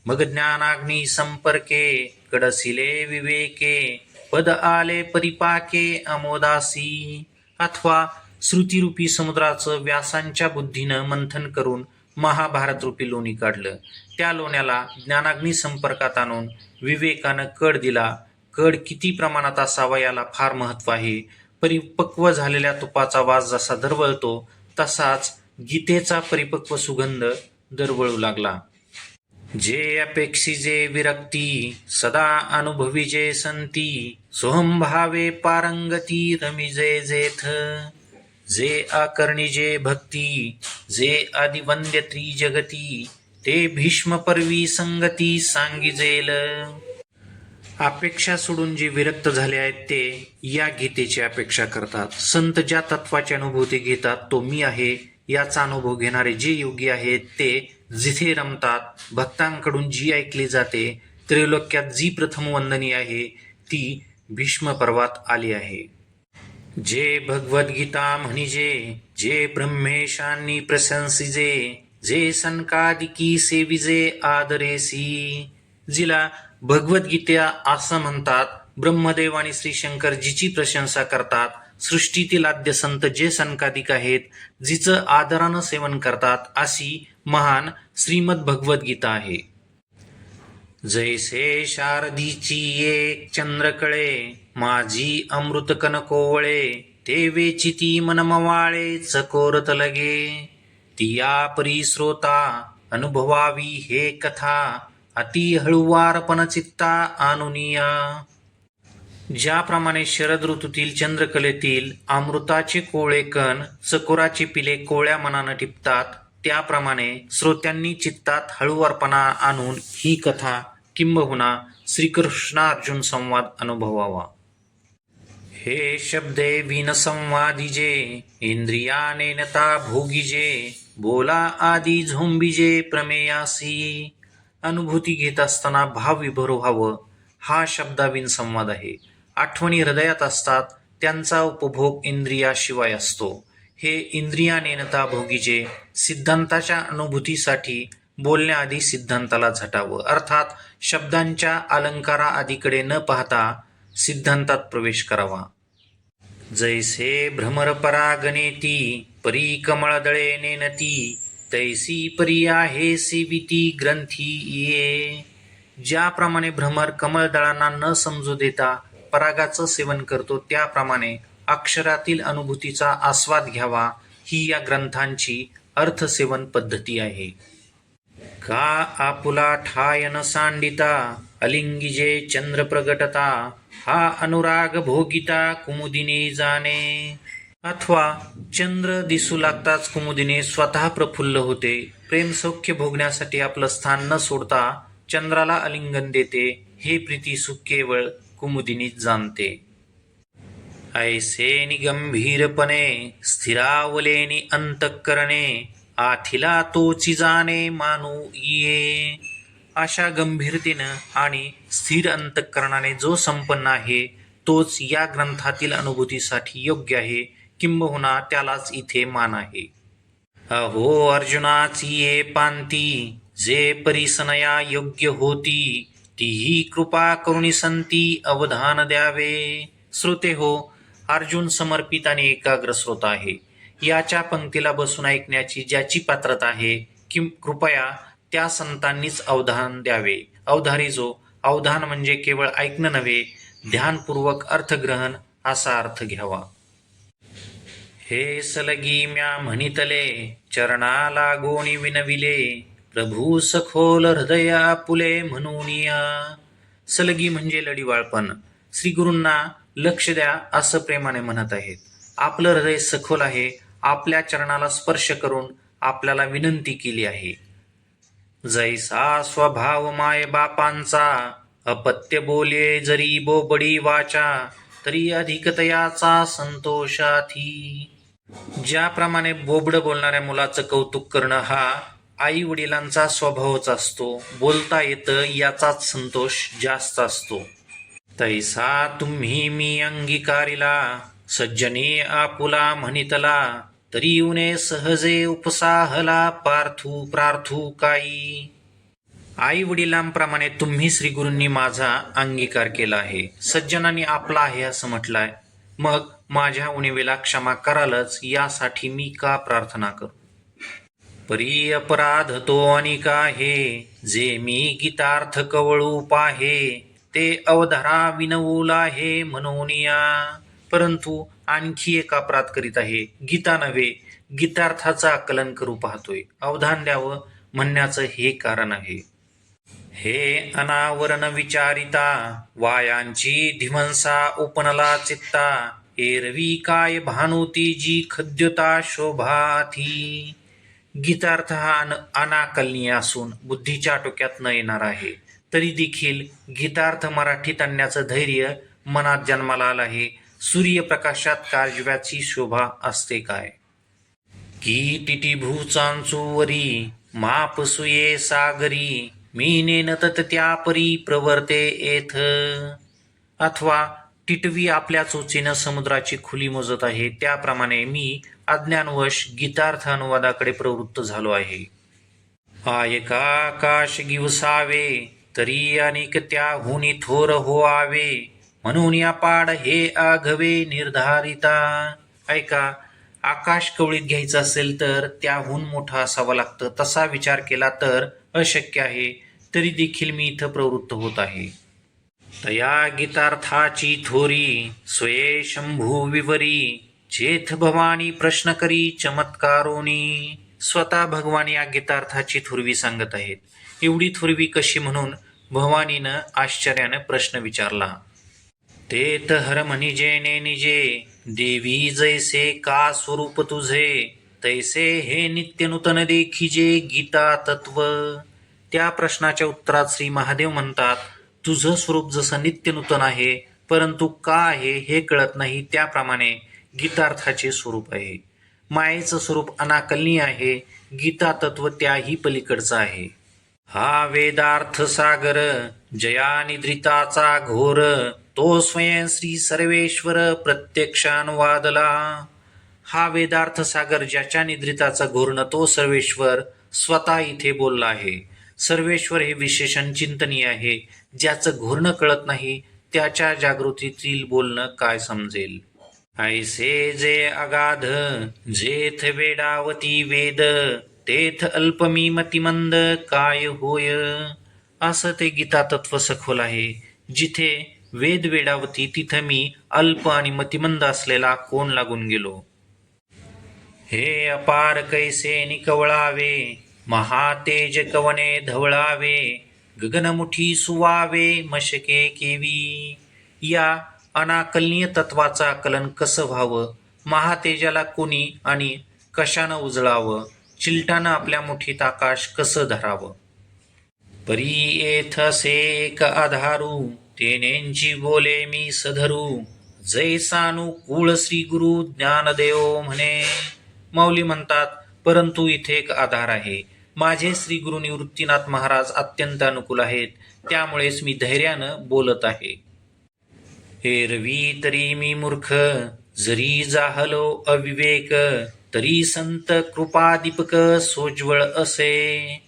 मग ज्ञानाग्नी संपर्के, कडसिले विवेके, पद आले परिपाके अमोदासी. अथवा श्रुतिरूपी समुद्राचं व्यासांच्या बुद्धीनं मंथन करून महाभारत रूपी लोणी काढलं. त्या लोण्याला ज्ञानाग्नी संपर्कात आणून विवेकानं कड दिला. कड किती प्रमाणात असावा याला फार महत्व आहे. परिपक्व झालेल्या तुपाचा वास जसा दरवळतो तसाच गीतेचा परिपक्व सुगंध दरवळू लागला. जे अपेक्षिजे विरक्ती, सदा अनुभविजे संती, सोहंभावे पारंगती रमिजे जेथ. जे आकर्णिजे भक्ती, जे आदिवंद्य त्रिजगती, ते भीष्म पर्वी संगती सांगिजेल. अपेक्षा सोडून जे विरक्त झाले आहेत ते या गीतेची अपेक्षा करतात. संत ज्या तत्वाची अनुभूती घेतात तो मी आहे याचा अनुभव घेणारे जे योगी आहेत ते जिथे रमतात. भक्तांकडून जी ऐकली जाते, त्रैलोक्यात जी प्रथम वंदनी आहे ती भीष्म पर्वात आली आहे. जे भगवद्गीता म्हणिजे, जे ब्रह्मेशांनी प्रशंसिजे, जे सनकादिकी सेविजे आदरेसी. जिला भगवद्गीता असं म्हणतात, ब्रह्मदेव आणि श्री शंकर जिची प्रशंसा करतात, सृष्टीतील आद्य संत जे सनकादिक आहेत जिचं आदरानं सेवन करतात, अशी महान श्रीमद भगवद्गीता आहे. जैसे शारदीची एक चंद्रकळे, माझी अमृत कनकोवळे, ते वेचिती मनमवाळे चकोरत लगे. तिया परिश्रोता अनुभवावी हे कथा, अति हळुवारपण चित्ता आणुनिया. ज्याप्रमाणे शरद ऋतूतील चंद्रकलेतील अमृताचे कोवळे कण चकोराची पिले कोवळ्या मनानं टिपतात, त्याप्रमाणे श्रोत्यांनी चित्तात हळुवारपणा आणून ही कथा किंबहुना श्रीकृष्णार्जुन संवाद अनुभवावा. हे शब्दे विनसंवादिजे इंद्रियानेनता भोगिजे बोला आदी झोंबिजे प्रमेयासी. अनुभूती घेत असताना भाव विभोर व्हावं हा शब्दाविन संवाद आहे. आठवणी हृदयात असतात त्यांचा उपभोग इंद्रियाशिवाय असतो. हे इंद्रियानेनता भोगीचे सिद्धांताच्या अनुभूतीसाठी बोलण्याआधी सिद्धांताला झटावं, अर्थात शब्दांच्या अलंकारा आदीकडे न पाहता सिद्धांतात प्रवेश करावा. जैसे भ्रमर परागनेती परी कमळदळे नेनती तैसी परी आहे सेविती ग्रंथी ये. ज्याप्रमाणे भ्रमर कमळदळांना न समजू देता परागाचं सेवन करतो, त्याप्रमाणे अक्षरातील अनुभूतीचा आस्वाद घ्यावा ही या ग्रंथांची अर्थसेवन पद्धती आहे. का आपुला ठायन सांडिता अलिंगिजे चंद्र प्रगटता हा अनुराग भोगिता कुमुदिनी जाणे. अथवा चंद्र दिसू लागताच कुमुदिनी स्वतः प्रफुल्ल होते. प्रेम सौख्य भोगण्यासाठी आपलं स्थान न सोडता चंद्राला आलिंगन देते. हे प्रीती सुख केवळ कुमुदिनीच जाणते. ऐसे गंभीरपणे स्थिरावलेनी अंतःकरणे आथिला तोची जाणे मानू ये. अशा गंभीरतेनं आणि स्थिर अंतःकरणाने जो संपन्न आहे तोच या ग्रंथातील अनुभूतीसाठी योग्य आहे, किंबहुना त्यालाच इथे मान आहे. अहो अर्जुनाची ये पांती जे परिसनया योग्य होती तीही कृपा करुणी संती अवधान द्यावे. श्रोते हो, अर्जुन समर्पित आणि एकाग्र श्रोता आहे. याच्या पंक्तीला बसून ऐकण्याची ज्याची पात्रता आहे कृपया त्या संतांनीच अवधान द्यावे. अवधारी जो, अवधान म्हणजे केवळ ऐकणं नव्हे, ध्यानपूर्वक अर्थग्रहण असा अर्थ घ्यावा. हे सलगी म्या म्हणितले चरणाला गोणी विनविले प्रभू सखोल हृदया पुले म्हणूनिया. सलगी म्हणजे लढीवाळपण. श्री गुरूंना लक्ष द्या असं प्रेमाने म्हणत आहेत. आपलं हृदय सखोल आहे. आपल्या चरणाला स्पर्श करून आपल्याला विनंती केली आहे. जैसा स्वभाव माय बापांचा अपत्य बोले जरी बोबडी वाचा तरी अधिकतयाचा संतोषाथी. ज्याप्रमाणे बोबड बोलणाऱ्या मुलाचं कौतुक करणं हा आई वडिलांचा स्वभावच असतो. बोलता येतं याचाच संतोष जास्त असतो. तैसा तुम्ही मी अंगीकारिला सज्जने आपुला म्हणितला तरी उने सहजे उपसाहला पार्थू प्रार्थू काही. आई वडिलांप्रमाणे तुम्ही श्रीगुरूंनी माझा अंगीकार केला आहे, सज्जनांनी आपला आहे असं म्हटलंय, मग माझ्या उणिवेला क्षमा करालच यासाठी मी का प्रार्थना करू. परी अपराध तो अनिका आहे जे मी गीतार्थ कवळू पाहे ते अवधारा विनवूला आहे म्हणूनिया. परंतु आणखी एक अपराध करीत आहे. गीता नव्हे, गीतार्थाचा आकलन करू पाहतोय. अवधान द्यावं म्हणण्याचं हे कारण आहे. हे अनावरण विचारिता वायांची धिमंसा उपनला चित्ता एरवी काय भानुती जी खद्यता शोभाथी. गीतार्थ हा अनाकलनीय असून बुद्धीच्या टोक्यात न येणार आहे. तरी देखील गीतार्थ मराठीत आणण्याचं धैर्य मनात जन्माला आलं आहे. सूर्यप्रकाशात काजव्याची शोभा असते काय. की टिटिभूचांचूवरी मापसुये सागरी मीने नतत त्या परी प्रवर्ते एथ. अथवा टिटवी आपल्या चोचीनं समुद्राची खुली मोजत आहे, त्याप्रमाणे मी अज्ञानवश गीतार्थ अनुवादाकडे प्रवृत्त झालो आहे. आयका आकाश गिवसावे तरी अनेक त्याहुनी थोर होआवे म्हणून या पाड हे आघवे निर्धारिता. ऐका, आकाश कवळीत घ्यायचं असेल तर त्याहून मोठा असावं लागतं. तसा विचार केला तर अशक्य आहे. तरी देखील मी इथं प्रवृत्त होत आहे. तया गीतार्थाची थोरी स्वये शंभू विवरी चेथ भवानी प्रश्न करी चमत्कारोनी. स्वतः भगवान या गीतार्थाची थोरवी सांगत आहेत. एवढी थोरवी कशी म्हणून भवानीनं आश्चर्यानं प्रश्न विचारला. तेथ हर म्हणिजे ने निजे, देवी जैसे का स्वरूप तुझे, तैसे हे नित्य नूतन देखिजे गीता तत्व. त्या प्रश्नाच्या उत्तरात श्री महादेव म्हणतात, तुझं स्वरूप जसं नित्य नूतन आहे, परंतु का आहे हे कळत नाही, त्याप्रमाणे गीतार्थाचे स्वरूप आहे. मायेचं स्वरूप अनाकलनीय आहे, गीता तत्व त्याही पलीकडचं आहे. हा वेदार्थ सागर जया निद्रिताचा घोर, तो स्वयं श्री सर्वेश्वर प्रत्यक्षानुवादला. हा वेदार्थ सागर ज्याच्या निद्रिताचा घोर तो सर्वेश्वर स्वतः इथे बोलला आहे. सर्वेश्वर हे विशेषण चिंतनीय आहे. ज्याचं घोरणं कळत नाही त्याच्या जागृतीतील बोलणं काय समजेल. ऐसे जे अगाध जेथ वेडावती वेद, तेथ अल्पमी मतिमंद काय होय. असं ते गीता तत्व सखोल आहे. जिथे वेद वेडावती तिथं मी अल्प आणि मतिमंद असलेला कोण लागून गेलो. हे अपार कैसे निकवळावे, महातेज कवने धवळावे, गगनमुठी सुवावे मशके केवी. या अनाकलनीय तत्वाचा आकलन कसं व्हावं, महातेजाला कोणी आणि कशानं उजळावं, चिलटानं आपल्या मुठीत आकाश कसं धरावं. परी येथसे एक आधारू, तेनेंची बोले मी सधरू, जैसानुकूळ श्री गुरु ज्ञानदेव म्हणे. माऊली म्हणतात, परंतु इथे एक आधार आहे. माझे श्री गुरु निवृत्तीनाथ महाराज अत्यंत अनुकूल आहेत, त्यामुळेच मी धैर्यानं बोलत आहे. एरवी तरी मी मूर्ख, जरी जाहलो अविवेक, तरी संत कृपा दीपक सोज्वळ असे.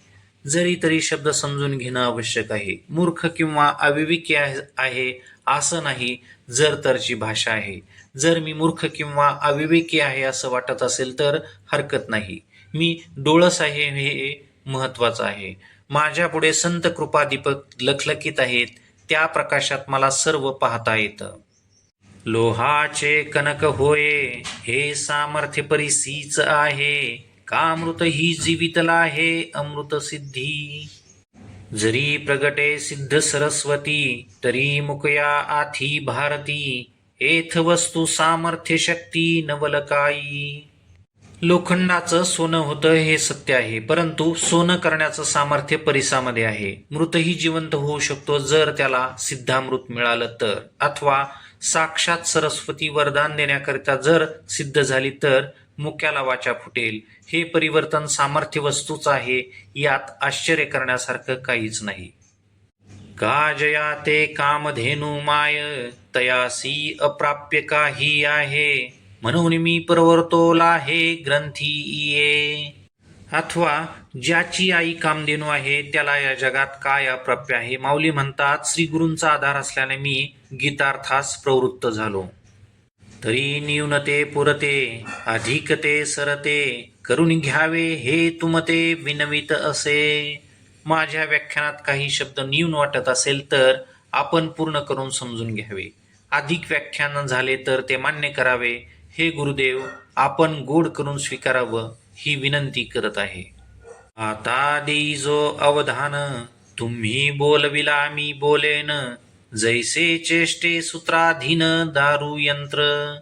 जरी तरी शब्द समजून घेणं आवश्यक आहे. मूर्ख किंवा अविवेकी आहे असं नाही, जर तरची भाषा आहे. जर मी मूर्ख किंवा अविवेकी आहे असं वाटत असेल तर हरकत नाही. मी डोळस आहे हे महत्वाचं आहे. माझ्या पुढे संत कृपादीपक लखलखीत आहेत, त्या प्रकाशात मला सर्व पाहता येतं. लोहाचे कनक होये, हे सामर्थ्य परिसीच आहे, कामृत ही जीवितला आहे अमृत सिद्धी. जरी प्रगटे सिद्ध सरस्वती, तरी मुकया आथी भारती, एथ वस्तू सामर्थ्य शक्ती नवलकाई. लोखंडाचं सोनं होतं हे सत्य आहे, परंतु सोनं करण्याचं सामर्थ्य परिसामध्ये आहे. मृतही जिवंत होऊ शकतो जर त्याला सिद्धामृत मिळालं तर, अथवा साक्षात सरस्वती वरदान देण्याकरिता जर सिद्ध झाली तर मुक्याला वाचा फुटेल. हे परिवर्तन सामर्थ्य वस्तूच आहे, यात आश्चर्य करण्यासारखं काहीच नाही. का जया ते कामधेनु माय, तयासी अप्राप्य काही आहे, म्हणून मी प्रवर्तोला हे ग्रंथी ये. अथवा ज्याची आई कामधेनू आहे त्याला या जगात काय अप्राप्य आहे. माऊली म्हणतात, श्री गुरूंचा आधार असल्याने मी गीतार्थास प्रवृत्त झालो. तरी न्यूनते पुरते, अधिकते सरते, करून घ्यावे हे तुमते विनवित असे. माझ्या व्याख्यानात काही शब्द न्यून वाटत असेल तर आपण पूर्ण करून समजून घ्यावे. अधिक व्याख्यान झाले तर ते मान्य करावे. हे गुरुदेव, आपण गोड करून स्वीकारावं ही विनंती करत आहे. आता देई जो अवधान, तुम्ही बोलविला मी बोलेन, जैसे चेष्टे सूत्राधीन दारू यंत्र,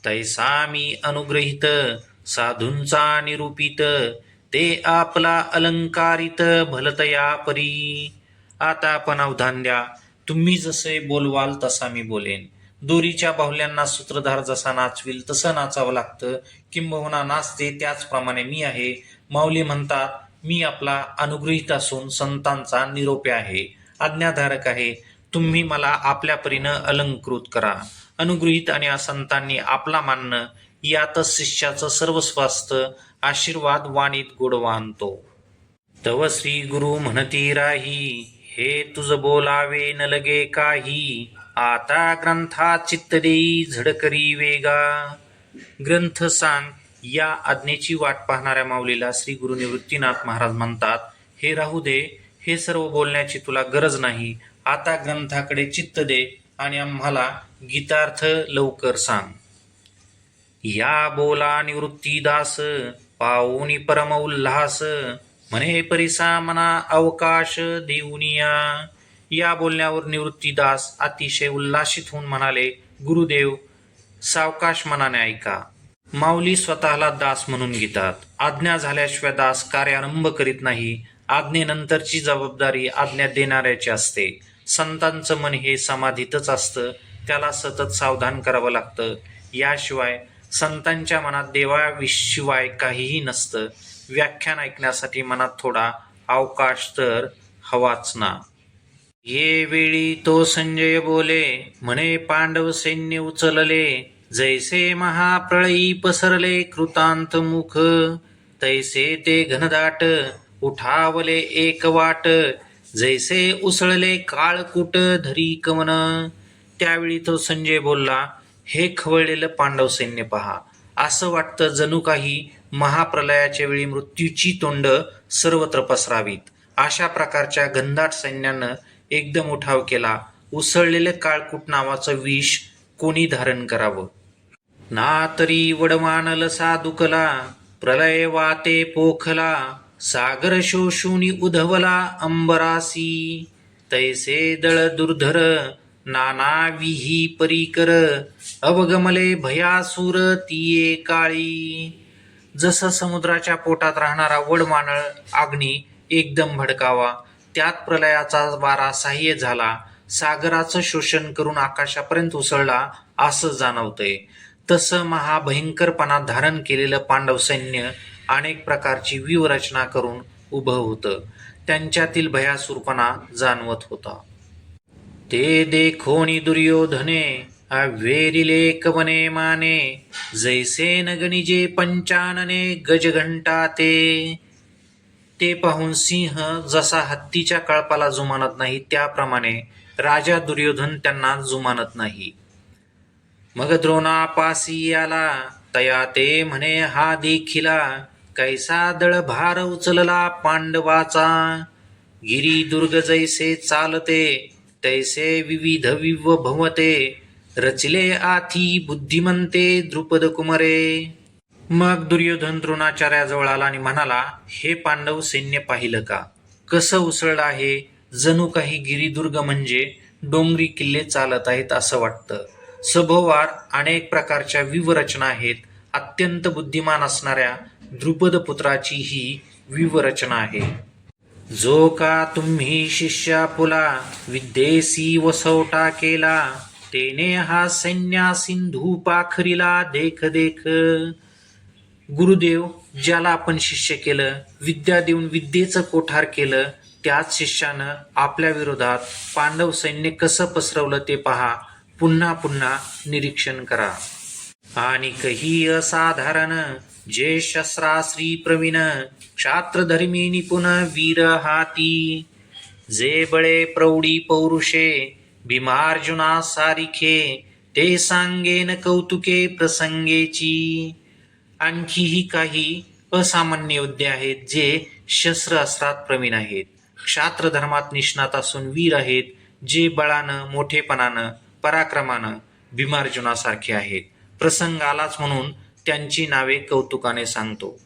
तैसा मी अनुग्रहित साधूंचा निरूपित, ते आपला अलंकारित भलतया परी. आता आपण अवधान द्या. तुम्ही जसे बोलवाल तसा मी बोलेन. दोरीच्या बाहुल्यांना सूत्रधार जसा नाचविल तसं नाचावं लागतं, किंबहुना नाचते त्याचप्रमाणे मी आहे. माऊली म्हणतात, मी आपला अनुग्रहित असून संतांचा निरोपी आहे, आज्ञाधारक आहे. तुम्ही मला आपल्या परीनं अलंकृत करा. अनुगृहीत आणि संतांनी आपला मानणं यातच शिष्याचं सर्वस्व असतं. आशीर्वाद वाणीत गोडवा आणतो. तव श्री गुरु म्हणती राही, हे तुझ बोलावे न लगे काही, आता ग्रंथा चित्त देई झडकरी वेगा. ग्रंथ सांग या आज्ञेची वाट पाहणाऱ्या माऊलीला श्री गुरु निवृत्तीनाथ महाराज म्हणतात, हे राहू दे, हे सर्व बोलण्याची तुला गरज नाही. आता ग्रंथाकडे चित्त दे आणि आम्हाला गीतार्थ लवकर सांग. या बोला निवृत्तीदास, पाऊनी परम उल्हास, म्हणे परिसा मना अवकाश देऊनिया. या बोलण्यावर निवृत्तीदास अतिशय उल्हासित होऊन म्हणाले, गुरुदेव, सावकाश मनाने ऐका. माऊली स्वतःला दास म्हणून घेतात. आज्ञा झाल्याशिवाय दास कार्यारंभ करीत नाही. आज्ञेनंतरची जबाबदारी आज्ञा देणाऱ्याची असते. संतांचं मन हे समाधीतच असतं, त्याला सतत सावधान करावं लागतं. याशिवाय संतांच्या मनात देवाशिवाय काहीही नसतं. व्याख्यान ऐकण्यासाठी मनात थोडा अवकाश तर हवाच ना. ये वेळी तो संजय बोले, म्हणे पांडव सैन्य उचलले, जैसे महाप्रळयी पसरले कृतांत मुख, तैसे ते घनदाट उठावले एक वाट, जैसे उसळले काळकूट धरी कवन. त्यावेळी तो संजय बोलला, हे खवळलेलं पांडव सैन्य पहा. असं वाटतं जणू काही महाप्रलयाच्या वेळी मृत्यूची तोंड सर्वत्र पसरावीत. अशा प्रकारच्या घनदाट सैन्यानं एकदम उठाव केला. उसळलेलं काळकूट नावाचं विष कोणी धारण करावं? ना तरी वडवानल साधुकला, प्रलय वाते पोखला, सागर शोषुनी उधवला अंबरासी, तैसे दळ दुर्धर नाना विही परीकर, अवगमले भयासूर तिये काळी. जसं समुद्राच्या पोटात राहणारा वडवानळ अग्नी एकदम भडकावा, त्यात प्रलयाचा वारा सहाय्य झाला, सागराचं शोषण करून आकाशापर्यंत उसळला असं जाणवतंय. तसं महाभयंकरपणा धारण केलेलं पांडव सैन्य अनेक प्रकारची व्यूहरचना करून उभं होतं. त्यांच्यातील भयासूरपणा जाणवत होता. ते देखोनी दुर्योधने अव्हेरिले कवने माने, जैसे न गणिजे पंचानने गजघंटा ते. ते पाहून सिंह जसा हत्तीच्या कळपाला जुमानत नाही, त्याप्रमाणे राजा दुर्योधन त्यांना जुमानत नाही. मग द्रोणापासी आला, तया ते म्हणे हा देखिला, कैसा दळ भार उचलला पांडवाचा, गिरी दुर्ग जैसे चालते, तैसे विविध विवभवते, रचिले आथी बुद्धिमंते द्रुपद कुमरे. मग दुर्योधन द्रोणाचार्याजवळ आला आणि म्हणाला, हे पांडव सैन्य पाहिलं का, कसं उसळलं आहे. जणू काही गिरिदुर्ग म्हणजे डोंगरी किल्ले चालत आहेत असं वाटतं. सभोवार अनेक प्रकारच्या व्यूहरचना आहेत. अत्यंत बुद्धिमान असणाऱ्या द्रुपद पुत्राची ही व्यूहरचना आहे. जो का तुम्ही शिष्या पुला, विद्येसी वसवटा केला, तेने हा सैन्या सिंधू पाखरीला देख देख. गुरुदेव, ज्याला आपण शिष्य केलं, विद्या देऊन विद्येचं कोठार केलं, त्याच शिष्यानं आपल्या विरोधात पांडव सैन्य कसं पसरवलं ते पहा. पुन्हा पुन्हा निरीक्षण करा. आणि कही असाधारण, जे शस्त्रास्त्री प्रवीण, क्षात्रधर्मी निपुण वीर हाती, जे बळे प्रौढी पौरुषे, भीमार्जुना सारिखे, ते सांगेन कौतुके प्रसंगेची. आणखीही काही असामान्य योद्धे आहेत, जे शस्त्र अस्त्रात प्रवीण आहेत, क्षात्र धर्मात निष्णात असून वीर आहेत, जे बळानं, मोठेपणानं, पराक्रमानं भीमार्जुनासारखे आहेत. प्रसंग आलाच म्हणून त्यांची नावे कौतुकाने सांगतो.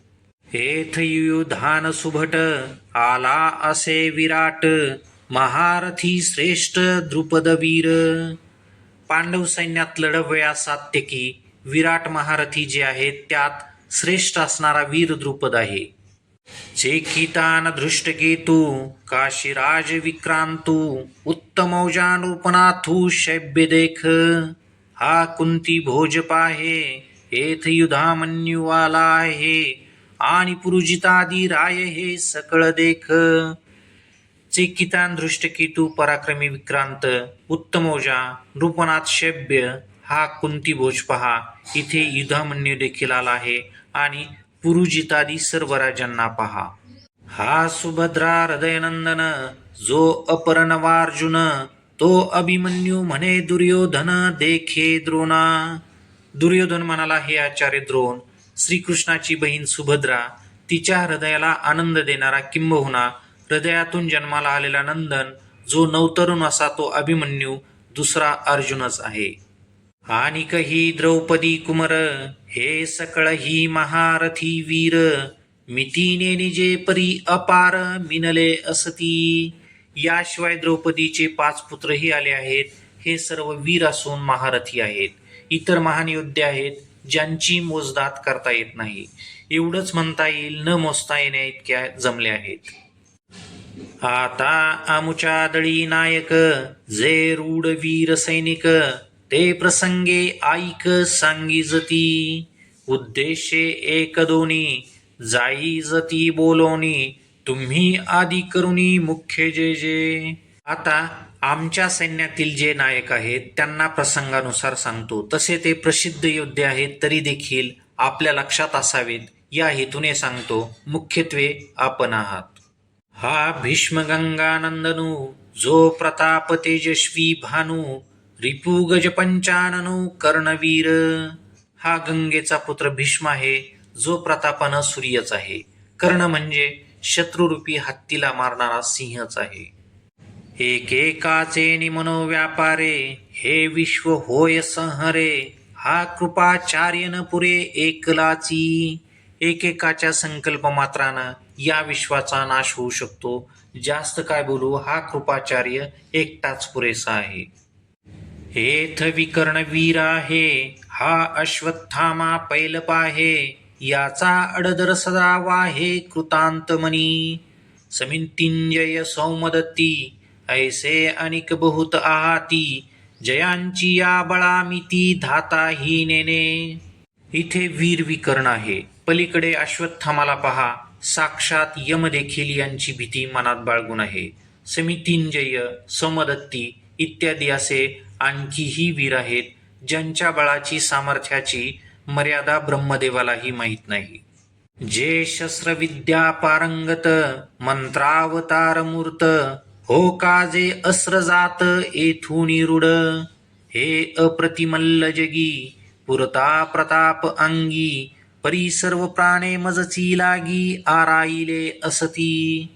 हेथ युधान सुभट, आला असे विराट, महारथी श्रेष्ठ द्रुपद वीर. पांडव सैन्यात लढवया सात्यकी विराट महारथी जे आहेत, त्यात श्रेष्ठ असणारा वीर द्रुपद आहे. चेकितान धृष्टकेतू, काशीराज विक्रांतू, उत्तमौजानृपनाथू शैब्य देख, हा कुंती भोज पाहे, हेथ युधामन्युवाला आहे, आणि पुरुजितादी राय हे सकळ देख. चेकितान धृष्टकेतू पराक्रमी विक्रांत, उत्तमौजा नृपनाथ शैब्य हा कुंती भोज पहा. इथे युधामन्यू देखील आला आहे आणि पुरुजितादी सर्व राजांना पहा. हा सुभद्रा हृदयनंदन, जो अपरनवार्जुन, तो अभिमन्यू म्हणे दुर्योधन देखे द्रोणा. दुर्योधन म्हणाला, हे आचार्य द्रोण, श्रीकृष्णाची बहीण सुभद्रा, तिच्या हृदयाला आनंद देणारा किंबहुना हृदयातून जन्माला आलेला नंदन, जो नवतरुण असा तो अभिमन्यू दुसरा अर्जुनच आहे. आणि कही द्रौपदी कुमर, हे सकळ ही महारथी वीर, मितीने निजे परी अपार मिनले असती, याशिवाय द्रौपदीचे 5 पुत्रही आले आहेत. हे सर्व वीर असून महारथी आहेत. इतर महान योद्धे आहेत ज्यांची मोजदाद करता येत नाही. एवढंच म्हणता येईल, न मोजता येण्या इतक्या जमले आहेत. आता आमुच्या दळी नायक, जे रूढ वीर सैनिक, ते प्रसंगे ऐक सांगिजती. उद्देशे एक दोन्ही, जाई जती बोलोनी, तुम्ही आदी करुणी मुख्य जे जे. आता आमच्या सैन्यातील जे नायक आहेत त्यांना प्रसंगानुसार सांगतो. तसे ते प्रसिद्ध योद्धे आहेत तरी देखील आपल्या लक्षात असावेत या हेतूने सांगतो. मुख्यत्वे आपण आहात. हा भीष्म गंगानंदनू, जो प्रताप तेजस्वी भानू, रिपू गज पंचाननू कर्णवीर. हा गंगेचा पुत्र भीष्म आहे, जो प्रतापानं सूर्यच आहे. कर्ण म्हणजे शत्रुरूपी हत्तीला मारणारा सिंहच आहे. एकेकाचे निमनो व्यापारे, हे विश्व होय संहरे. हा कृपाचार्य न पुरे एकलाची. एकेकाच्या संकल्प मात्रानं या विश्वाचा नाश होऊ शकतो. जास्त काय बोलू, हा कृपाचार्य एकटाच पुरेसा आहे. हेथ विकर्ण वीर आहे, हा अश्वत्थामा पैलप आहे. याचा अडदर सदा वाहे कृतांत मनी. समितिंजय सौमदत्ती, ऐसे अनिक बहुत आहाती. जयांची या बळामिती धाता ही नेने. इथे वीर विकर्ण आहे, पलीकडे अश्वत्थामाला पहा. साक्षात यम देखील यांची भीती मनात बाळगून आहे. समितिंजय, सौमदत्ती इत्यादी असे आणखीही वीर आहेत ज्यांच्या बळाची सामर्थ्याची मर्यादा ब्रह्मदेवालाही माहीत नाही. जे शस्त्रविद्या पारंगत, मंत्रावतार मूर्त. हो काजे अस्र जात येथून रूढ. हे अप्रतिमल्ल जगी, पुरता प्रताप अंगी. परी सर्व प्राणे मजची लागी, आराईले असती.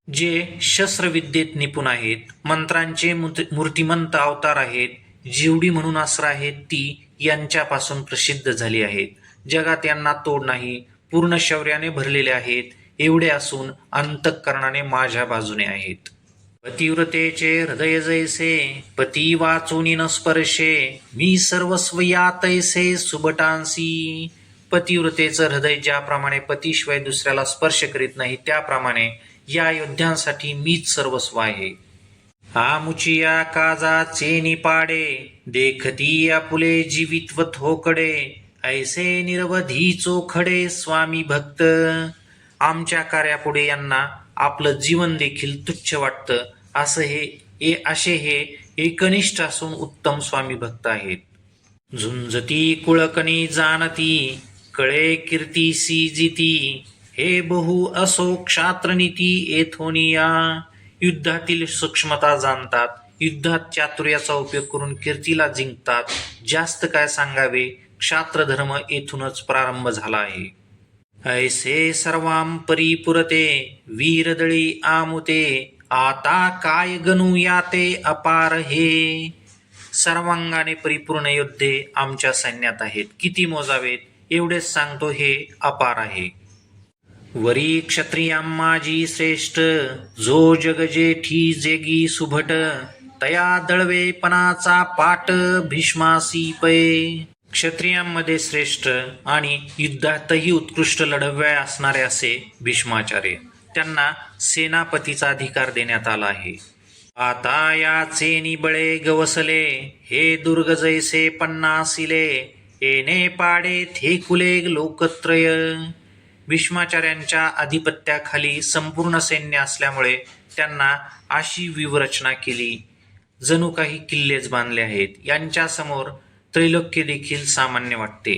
जे शस्त्रविद्येत निपुण आहेत, मंत्रांचे मूर्तिमंत अवतार आहेत, जीवडी म्हणून अस्त्र आहेत ती यांच्यापासून प्रसिद्ध झाली आहेत. जगात यांना तोड नाही, पूर्ण शौर्याने भरलेले आहेत. एवढे असून अंतःकरणाने माझ्या बाजूने आहेत. पतिव्रतेचे हृदय जैसे, पती वाचूनी न स्पर्शे. मी सर्वस्व या तैसे सुबटांसी. पतिव्रतेचं हृदय ज्याप्रमाणे पतीशिवाय दुसऱ्याला स्पर्श करीत नाही, त्याप्रमाणे या योद्ध्यांसाठी मीच सर्वस्व आहे. आमुचिया काजाचे निपाडे, देखती आपुले जीवित्व थोकडे. ऐसे निरवधी चोखडे स्वामी भक्त. आमच्या कार्यापुढे यांना आपलं जीवन देखील तुच्छ वाटतं. असे हे एकनिष्ठ असून उत्तम स्वामी भक्त आहेत. झुंजती कुळकणी जाणती, कळे कीर्तीसी जिती. हे बहु असो क्षात्रनीती येथोनिया. युद्धातील सूक्ष्मता जाणतात, युद्धात चातुर्याचा उपयोग करून कीर्तीला जिंकतात. जास्त काय सांगावे, क्षात्रधर्म येथूनच प्रारंभ झाला आहे. ऐसे सर्वां परिपुरते, वीरदळी आमुते. आता काय गणू याते अपार हे. सर्वांगाने परिपूर्ण योद्धे आमच्या सैन्यात आहेत. किती मोजावेत, एवढेच सांगतो, हे अपार आहे. वरी क्षत्रियां माझी श्रेष्ठ, जो जग जेठी जेगी सुभट. तया दळवेपणाचा पाट भीष्मासी पै. क्षत्रियांमध्ये श्रेष्ठ आणि युद्धातही उत्कृष्ट लढवय्ये असणारे असे भीष्माचार्य. त्यांना सेनापतीचा अधिकार देण्यात आला आहे. आता याचे निबळे गवसले, हे दुर्ग जैसे पन्नासिले. येणे पाडे थेकुले लोकत्रय. भीष्माचार्यांच्या अधिपत्याखाली संपूर्ण सैन्य असल्यामुळे त्यांना अशी व्यूहरचना केली, जणू काही किल्लेच बांधले आहेत. यांच्यासमोर त्रैलोक्य देखील सामान्य वाटते.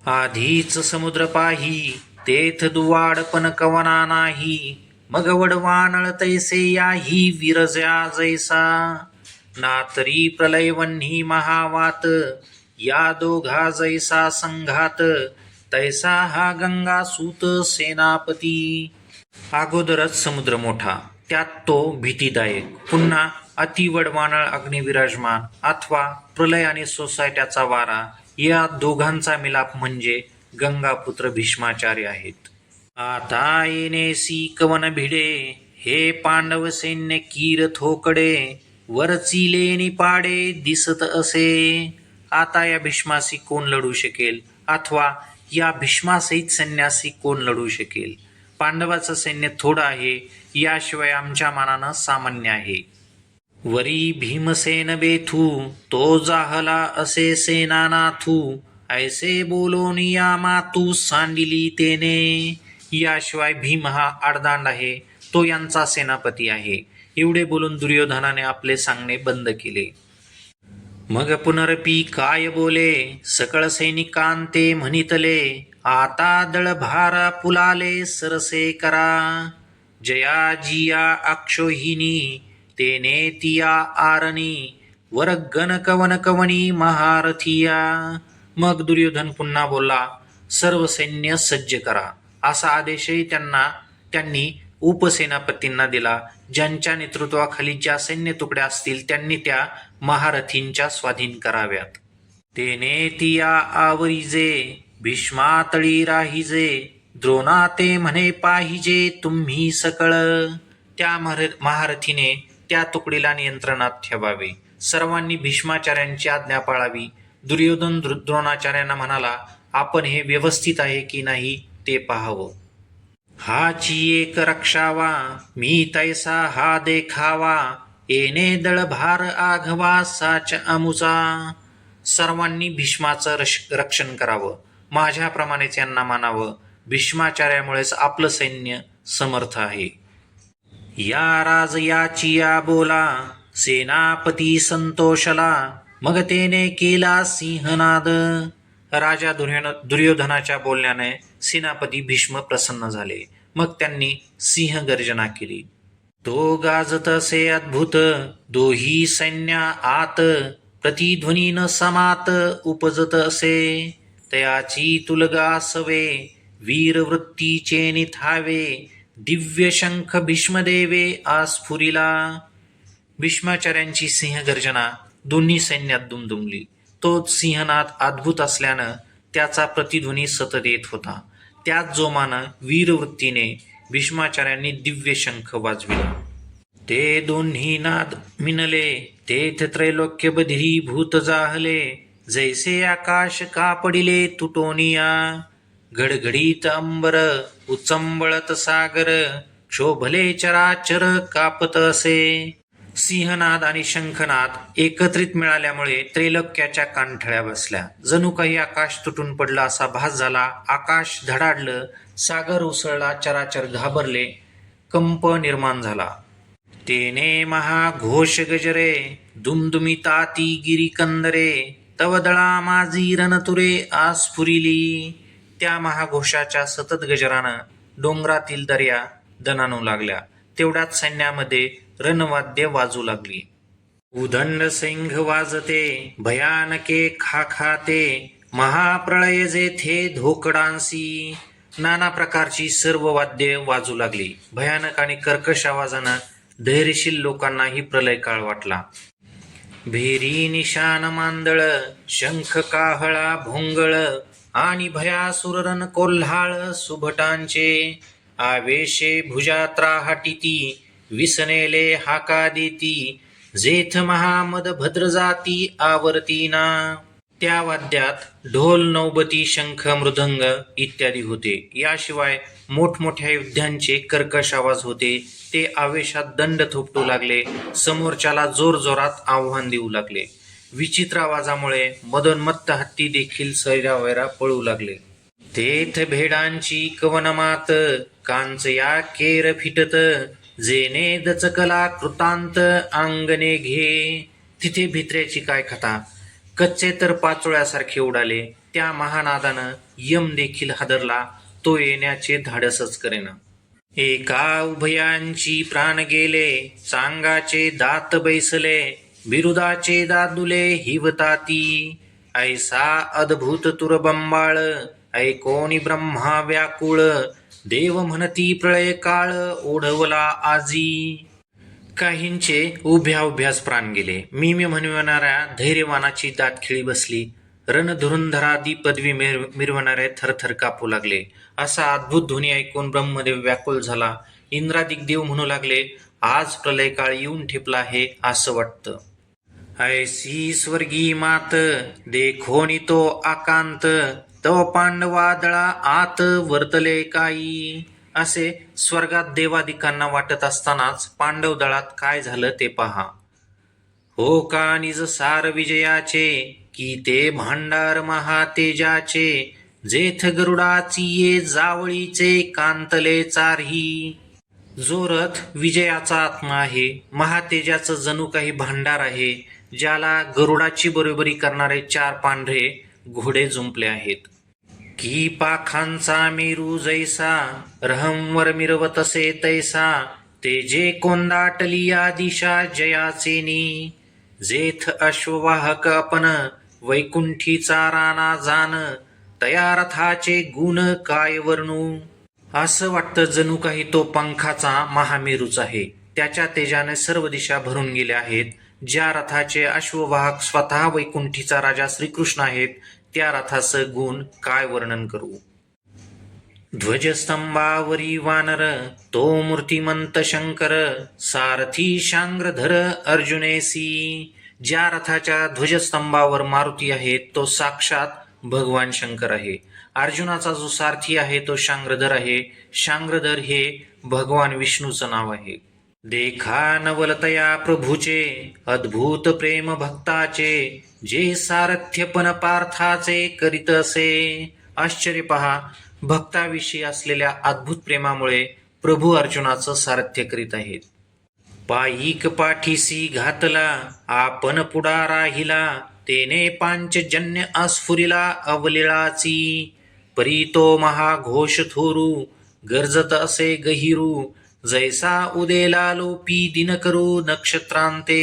आधीच समुद्र पाही, तेथ दुवाड पण कवना नाही. मग वडवानळ तैसे याही विरजा जैसा. ना तरी प्रलय वन्ही महावात, या दोघा जैसा संघात. तैसा हा गंगा सूत सेनापती. अगोदरच समुद्र मोठा, त्यात तो भीतीदायक, पुन्हा अतिवडवानळ अग्निविराजमान अथवा प्रलय आणि सोसायट्याचा वारा, या दोघांचा मिलाप म्हणजे गंगापुत्र भीष्माचार्य आहेत. आता येणेसी कवन भिडे, हे पांडव सैन्य कीर थोकडे, वरची लेणी पाडे दिसत असे. आता या भीष्माशी कोण लढू शकेल, अथवा या भीष्मासहित सैन्याशी कोण लढू शकेल? पांडवाचं सैन्य थोडं आहे, याशिवाय आमच्या मानानं सामान्य आहे. वरी भीमसेन बेथू, तो जाहला असे सेनानाथू, ऐसे बोलून या मातू सांडिली तेने. याशिवाय भीम हा आडदांड आहे, तो यांचा सेनापती आहे. एवढे बोलून दुर्योधनाने आपले सांगणे बंद केले. मग पुनरपी काय बोले, सकळ सैनिकांते म्हणितले, आता दळभारा पुलाले सरसे करा. जया जिया अक्षोहिणी, तेने तिया आरणी, वर गण कवन कवनी महारथिया. मग दुर्योधन पुन्हा बोलला, सर्व सैन्य सज्ज करा. असा आदेशही त्यांनी उपसेनापतींना दिला. ज्यांच्या नेतृत्वाखाली ज्या सैन्य तुकड्या असतील त्यांनी त्या महारथींच्या स्वाधीन कराव्यात. तेने तिया आवरिजे, भीष्मातळी राहिजे, द्रोणा ते म्हणे पाहिजे तुम्ही सकळ. त्या महारथीने त्या तुकडीला नियंत्रणात ठेवावे. सर्वांनी भीष्माचार्यांची आज्ञा पाळावी. दुर्योधन द्रोणाचार्यांना म्हणाला, आपण हे व्यवस्थित आहे की नाही ते पाहावं. हाची एक रक्षावा, मी तैसा हा देखावा, येणे दळभार आघवा साच अमुचा. सर्वांनी भीष्माचं रक्षण करावं, माझ्याप्रमाणेच यांना मानावं. भीष्माचार्यामुळेच आपलं सैन्य समर्थ आहे. या राज याची या बोला, सेनापती संतोषला, मग तेने केला सिंहनाद. राजा दुर्योधनाच्या बोलण्याने सेनापती भीष्म प्रसन्न झाले. मग त्यांनी सिंह गर्जना केली. तो गाजत असे अद्भुत, दोही सैन्या आत, प्रतिध्वनी न समात उपजत असे. तयाची तुलगा सवे, वीरवृत्तीचे निथावे, दिव्य शंख भीष्मदेवे आस्फुरिला. भीष्माचार्यांची सिंहगर्जना दोन्ही सैन्यात दुमदुमली. तोच सिंहनाद अद्भुत असल्यानं त्याचा प्रतिध्वनी सतत येत होता. त्याच जोमानं वीरवृत्तीने भीष्माचार्यांनी दिव्य शंख वाजविला. ते दोन्ही नाद मिनले, तेथ त्रैलोक्य बधिरीभूत जाहले, जैसे आकाश कापडिले तुटोनिया. घडघडीत अंबर, उचंबळत सागर, क्षोभले चराचर कापत असे. सिंहनाद आणि शंखनाद एकत्रित मिळाल्यामुळे त्रैलोक्याच्या कानठळ्या बसल्या. जणू काही आकाश तुटून पडलं असा भास झाला. आकाश धडाडलं, सागर उसळला, चराचर घाबरले, कंप निर्माण झाला. तेने महाघोष गजरे, दुमदुमिताती गिरिकंदरे, तव दळा माझी रणतुरे आस्फुरिली. त्या महाघोषाच्या सतत गजरानं डोंगरातील दर्या दणाणू लागल्या. तेवढ्याच सैन्यामध्ये रणवाद्य वाजू लागली. उदंड सिंह वाजते, भयानके खाखाते, महाप्रळय जेथे धोकडांसी. नाना प्रकारची सर्व वाद्ये वाजू लागली. भयानक आणि कर्कश आवाजानं धैर्यशील लोकांनाही प्रलय काळ वाटला. भेरी निशान मांदळ, शंख काहळा भोंगळ, आणि भयासुर रण कोल्हाळ सुभटांचे. आवेशे भुजात्रा हाटिती, विसनेले हाका देती, जेथ महामद भद्र जाती आवर्तीना. त्या वाद्यात ढोल, नौबती, शंख, मृदंग इत्यादी होते. याशिवाय मोठमोठ्या युद्धांचे कर्कश आवाज होते. ते आवेशात दंड थोपटू लागले, समोरच्याला जोरजोरात आव्हान देऊ लागले. विचित्र आवाजामुळे मदोन्मत्त हत्ती देखील सैरावैरा पळू लागले. तेथ भेडांची कवनमात, कांचया केर फिटत, जेने दचकला कृतांत अंगणे घे. तिथे भित्र्याची काय कथा, कच्चे तर पाचोळ्यासारखे उडाले. त्या महानादानं यम देखील हादरला, तो येण्याचे धाडसच करेना. एका उभयांची प्राण गेले, चांगाचे दात बैसले, बिरुदाचे दादुले हिवताती. ऐसा अद्भुत तुरबंबाळ, ऐकोनी ब्रह्मा व्याकुळ, देव म्हणती प्रळय काळ ओढवला आजी. काहींचे उभ्या उभ्याच प्राण गेले. मी म्हणणाऱ्या धैर्यवानाची दात खिळी बसली. रणधुरंधरादी पदवी मिरवणारे थरथर कापू लागले. असा अद्भुत ध्वनी ऐकून ब्रह्मदेव व्याकुळ झाला. इंद्रादिक देव म्हणू लागले, आज प्रलय काळ येऊन ठेपला आहे असं वाटतं. ऐसी स्वर्गी मात देखोनी तो आकांत, तव पांडवादळा आत वर्तले काही. असे स्वर्गात देवादिकांना वाटत असतानाच पांडव दळात काय झालं ते पहा. हो का निज सार विजयाचे, की ते भांडार महातेजाचे, जेथ गरुडाची ये जावळीचे कांतले चारही. जो रथ विजयाचा आत्मा आहे, महातेजाचं जणू काही भांडार आहे, ज्याला गरुडाची बरोबरी करणारे 4 पांढरे घोडे जुंपले आहेत. की पाखांचा मेरू जैसा, रहंवर मिरवतसे तैसा, ते जे कोंदाटलिया दिशा जयाचेनी. जेथ अश्ववाहक अपन, वैकुंठीचा राणा जान, तया रथाचे गुण काय वर्णू. असं वाटतं जणू काही तो पंखाचा महामेरूच आहे. त्याच्या तेजाने सर्व दिशा भरून गेल्या आहेत. ज्या रथाचे अश्ववाहक स्वतः वैकुंठीचा राजा श्रीकृष्ण आहेत, त्या रथाचं गुण काय वर्णन करू. ध्वजस्तंभावरी वानर, तो मूर्तिमंत शंकर, सारथी शांग्रधर अर्जुनेसी. ज्या रथाच्या ध्वजस्तंभावर मारुती आहे, तो साक्षात भगवान शंकर आहे. अर्जुनाचा जो सारथी आहे तो शांग्रधर आहे. शांग्रधर हे भगवान विष्णूचं नाव आहे. देखा नवलतया प्रभूचे, अद्भुत प्रेम भक्ताचे, जे सारथ्यपण पार्थाचे करीत असे. आश्चर्य पहा, भक्ताविषयी असलेल्या अद्भुत प्रेमामुळे प्रभू अर्जुनाचं सारथ्य करीत आहेत. पायिक पाठीसी घातला, आपण पुढा राहिला, तेने पांचजन्य अस्फुरिला अवलिळाची. परी तो महाघोष थोरू, गरजत असे गहिरू, जैसा उदेला लोपी दिनकरू नक्षत्रांते.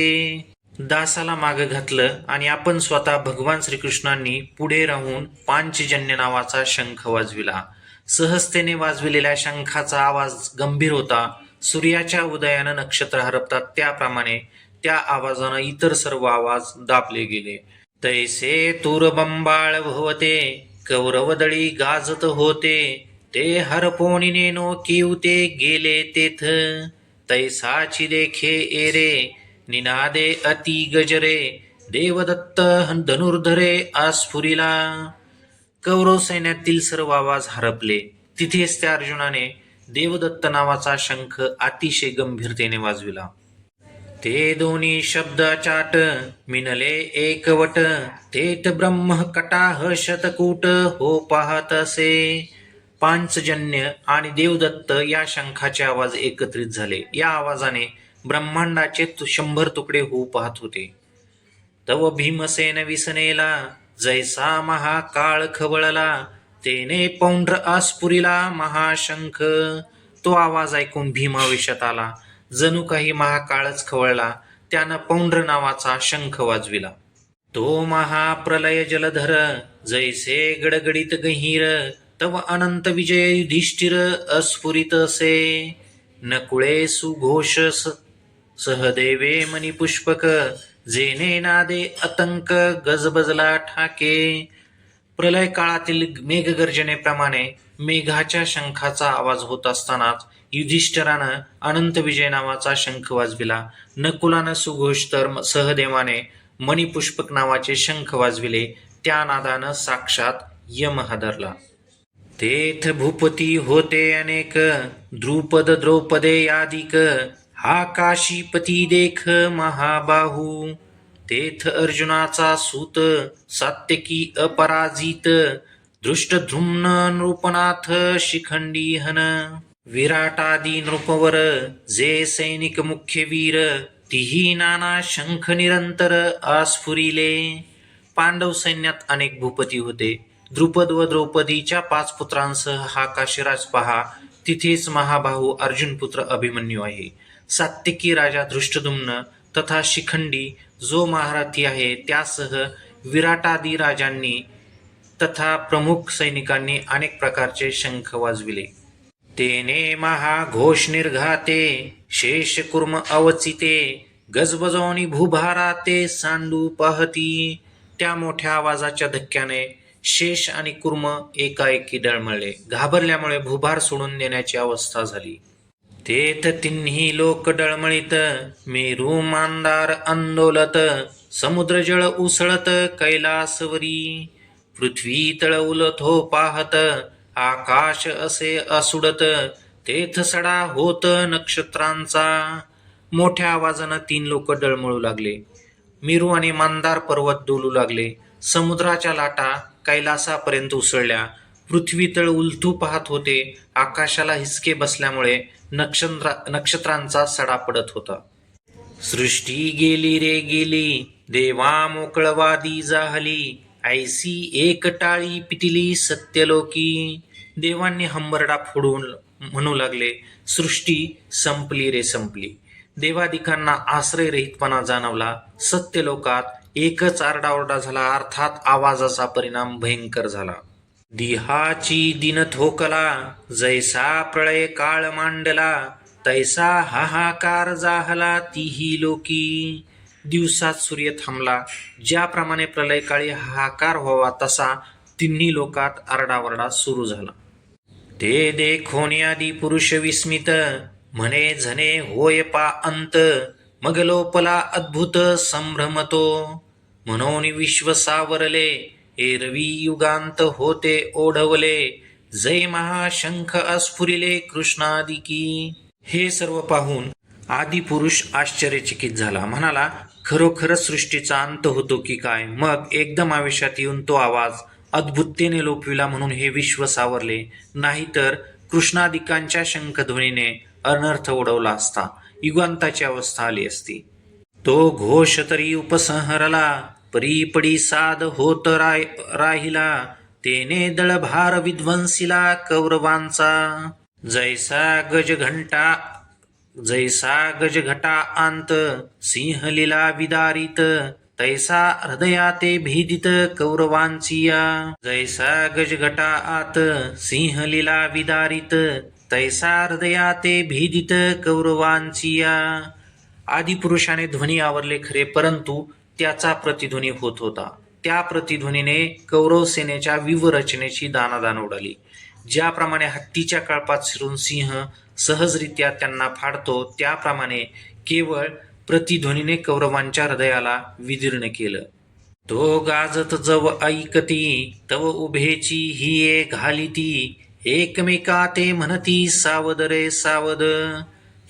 दासाला मागं घातलं आणि आपण स्वतः भगवान श्रीकृष्णांनी पुढे राहून पांचजन्य नावाचा शंख वाजविला. सहजतेने वाजविलेल्या शंखाचा आवाज गंभीर होता. सूर्याच्या उदयानं नक्षत्र हरपतात त्याप्रमाणे त्या आवाजानं इतर सर्व आवाज दाबले गेले. तैसे तूरबंबाळ भवते, कौरवदळी गाजत होते, ते हरपोणीनेनो किवते गेले तेथ. तैसाची देखे एरे, निनादे अति गजरे, देवदत्त धनुर्धरे आस्फुरिला. कौरव सैन्यातील सर्व आवाज हरपले. तिथेच त्या अर्जुनाने देवदत्त नावाचा शंख अतिशय गंभीरतेने वाजविला. ते दोन्ही शब्द चाट, मिनले एकवट, तेथ ब्रह्म कटाह शतकूट हो पाहत असे. पांचजन्य आणि देवदत्त या शंखाचे आवाज एकत्रित झाले. या आवाजाने ब्रह्मांडाचे 100 तुकडे होऊ पाहत होते. तव भीमसेन विसनेला, जैसा महाकाळ खवळला, तेने पौंड्र आस्फुरिला महाशंख. तो आवाज ऐकून भीम आवेशात आला. जणू काही महाकाळच खवळला. त्यानं पौंड्र नावाचा शंख वाजविला. तो महाप्रलय जलधर, जैसे गडगडीत गहीर, तव अनंत विजय युधिष्ठिर अस्फुरित असे. नकुळे सुघोष सहदेवे मणिपुष्पक, जेने नादे अतंक गजबजला ठाके. प्रलय काळातील मेघगर्जनेप्रमाणे मेघाच्या शंखाचा आवाज होत असतानाच युधिष्ठिरानं अनंत विजय नावाचा शंख वाजविला. नकुलानं सुघोष तर सहदेवाने मणिपुष्पक नावाचे शंख वाजविले. त्या नादानं साक्षात यम हादरला. तेथ भूपती होते अनेक, द्रुपद द्रौपदे यादिक, हा काशीपती देख महाबाहू. तेथ अर्जुनाचा सूत, सात्यकी अपराजित, दृष्टद्युम्न नृपनाथ शिखंडी हन. विराटादी नृपवर, जे सैनिक मुख्य वीर, तिही नाना शंख निरंतर आस्फुरिले. पांडव सैन्यात अनेक भूपती होते. द्रुपद व द्रौपदीच्या 5 पुत्रांसह हा काशीराज पहा. तिथेच महाबाहू अर्जुनपुत्र अभिमन्यू आहे. सात्यकी राजा दृष्टद्युम्न तथा शिखंडी जो महारथी आहे त्यासह विराटादी राजांनी तथा प्रमुख सैनिकांनी अनेक प्रकारचे शंख वाजविले. तेने महाघोष निर्घाते, शेष कुर्म अवचिते, गजबजवणी भूभाराते सांडू पाहती. त्या मोठ्या आवाजाच्या धक्क्याने शेष आणि कुर्म एकाएकी डळमळले. घाबरल्यामुळे भूभार सोडून देण्याची अवस्था झाली. तेथ तिन्ही लोक डळमळीत, मेरू मांदार आंदोलत, समुद्र जळ उसळत कैलासवरी, पृथ्वी तळ उलत हो पाहत, आकाश असे असुडत, तेथ सडा होत नक्षत्रांचा. मोठ्या आवाजानं 3 लोक डळमळू लागले. मेरू आणि मांदार पर्वत डोलू लागले. समुद्राच्या लाटा कैलासापर्यंत उसळल्या. पृथ्वी तळ उलथू पाहत होते. आकाशाला हिसके बसल्यामुळे नक्षत्रांचा सडा पडत होता. सृष्टी गेली रे गेली, देवा मोकळवादी जाहली, ऐसी एकटाळी पिटिली सत्यलोकी. देवांनी हंबरडा फोडून म्हणू लागले, सृष्टी संपली रे संपली. देवादिकांना आश्रयरहितपणा जाणवला. सत्यलोकात एकच आरडाओरडा झाला, अर्थात आवाजाचा परिणाम भयंकर झाला. दिहाची दिन थोकला, जैसा प्रळय काळ मांडला, तैसा हाहाकार जाहला तिही लोकी. दिवसात सूर्य थांबला. ज्याप्रमाणे प्रलयकाळी हाहाकार व्हावा तसा तिन्ही लोकात आरडाओरडा सुरू झाला. ते देखोन आदी पुरुष विस्मित, म्हणे झने होय पा अंत, मग लोपला अद्भुत संभ्रमतो, म्हणून विश्व सावरले, एरवी युगांत होते ओढवले, जय महाशंख अस्फुरिले कृष्णादिकी. हे सर्व पाहून आदिपुरुष आश्चर्यचकित झाला. म्हणाला, खरोखरच सृष्टीचा अंत होतो की काय. मग एकदम आवेशात येऊन तो आवाज अद्भुततेने लोपविला म्हणून हे विश्व सावरले, नाहीतर कृष्णादिकांच्या शंखध्वनीने अनर्थ उडवला असता युगांताची अवस्था आली असती. तो घोष तरी उपसंहरला, परी साध होत राहिला, तेने दळभार विध्वंसिला कौरवांचा, जैसा गजघटा अंत, सिंहलीला विदारित, तैसा हृदयाते भेदित कौरवांचिया. जैसा गजघटा आत, सिंहलीला विदारित, तैसा हृदयाते भेदित कौरवांचिया. आदिपुरुषाने ध्वनी आवरले खरे, परंतु त्याचा प्रतिध्वनी होत होता. त्या प्रतिध्वनीने कौरव सेनेच्या व्यूहरचनेची दाणादाण उडाली. ज्याप्रमाणे हत्तीच्या कळपात शिरून सिंह सहजरित्या त्यांना फाडतो, त्याप्रमाणे केवळ प्रतिध्वनीने कौरवांच्या हृदयाला विदीर्ण केलं. तो गाजत जव ऐकती, तव उभेची ही ये घालिती, एकमेका ते म्हणती सावध रे सावध.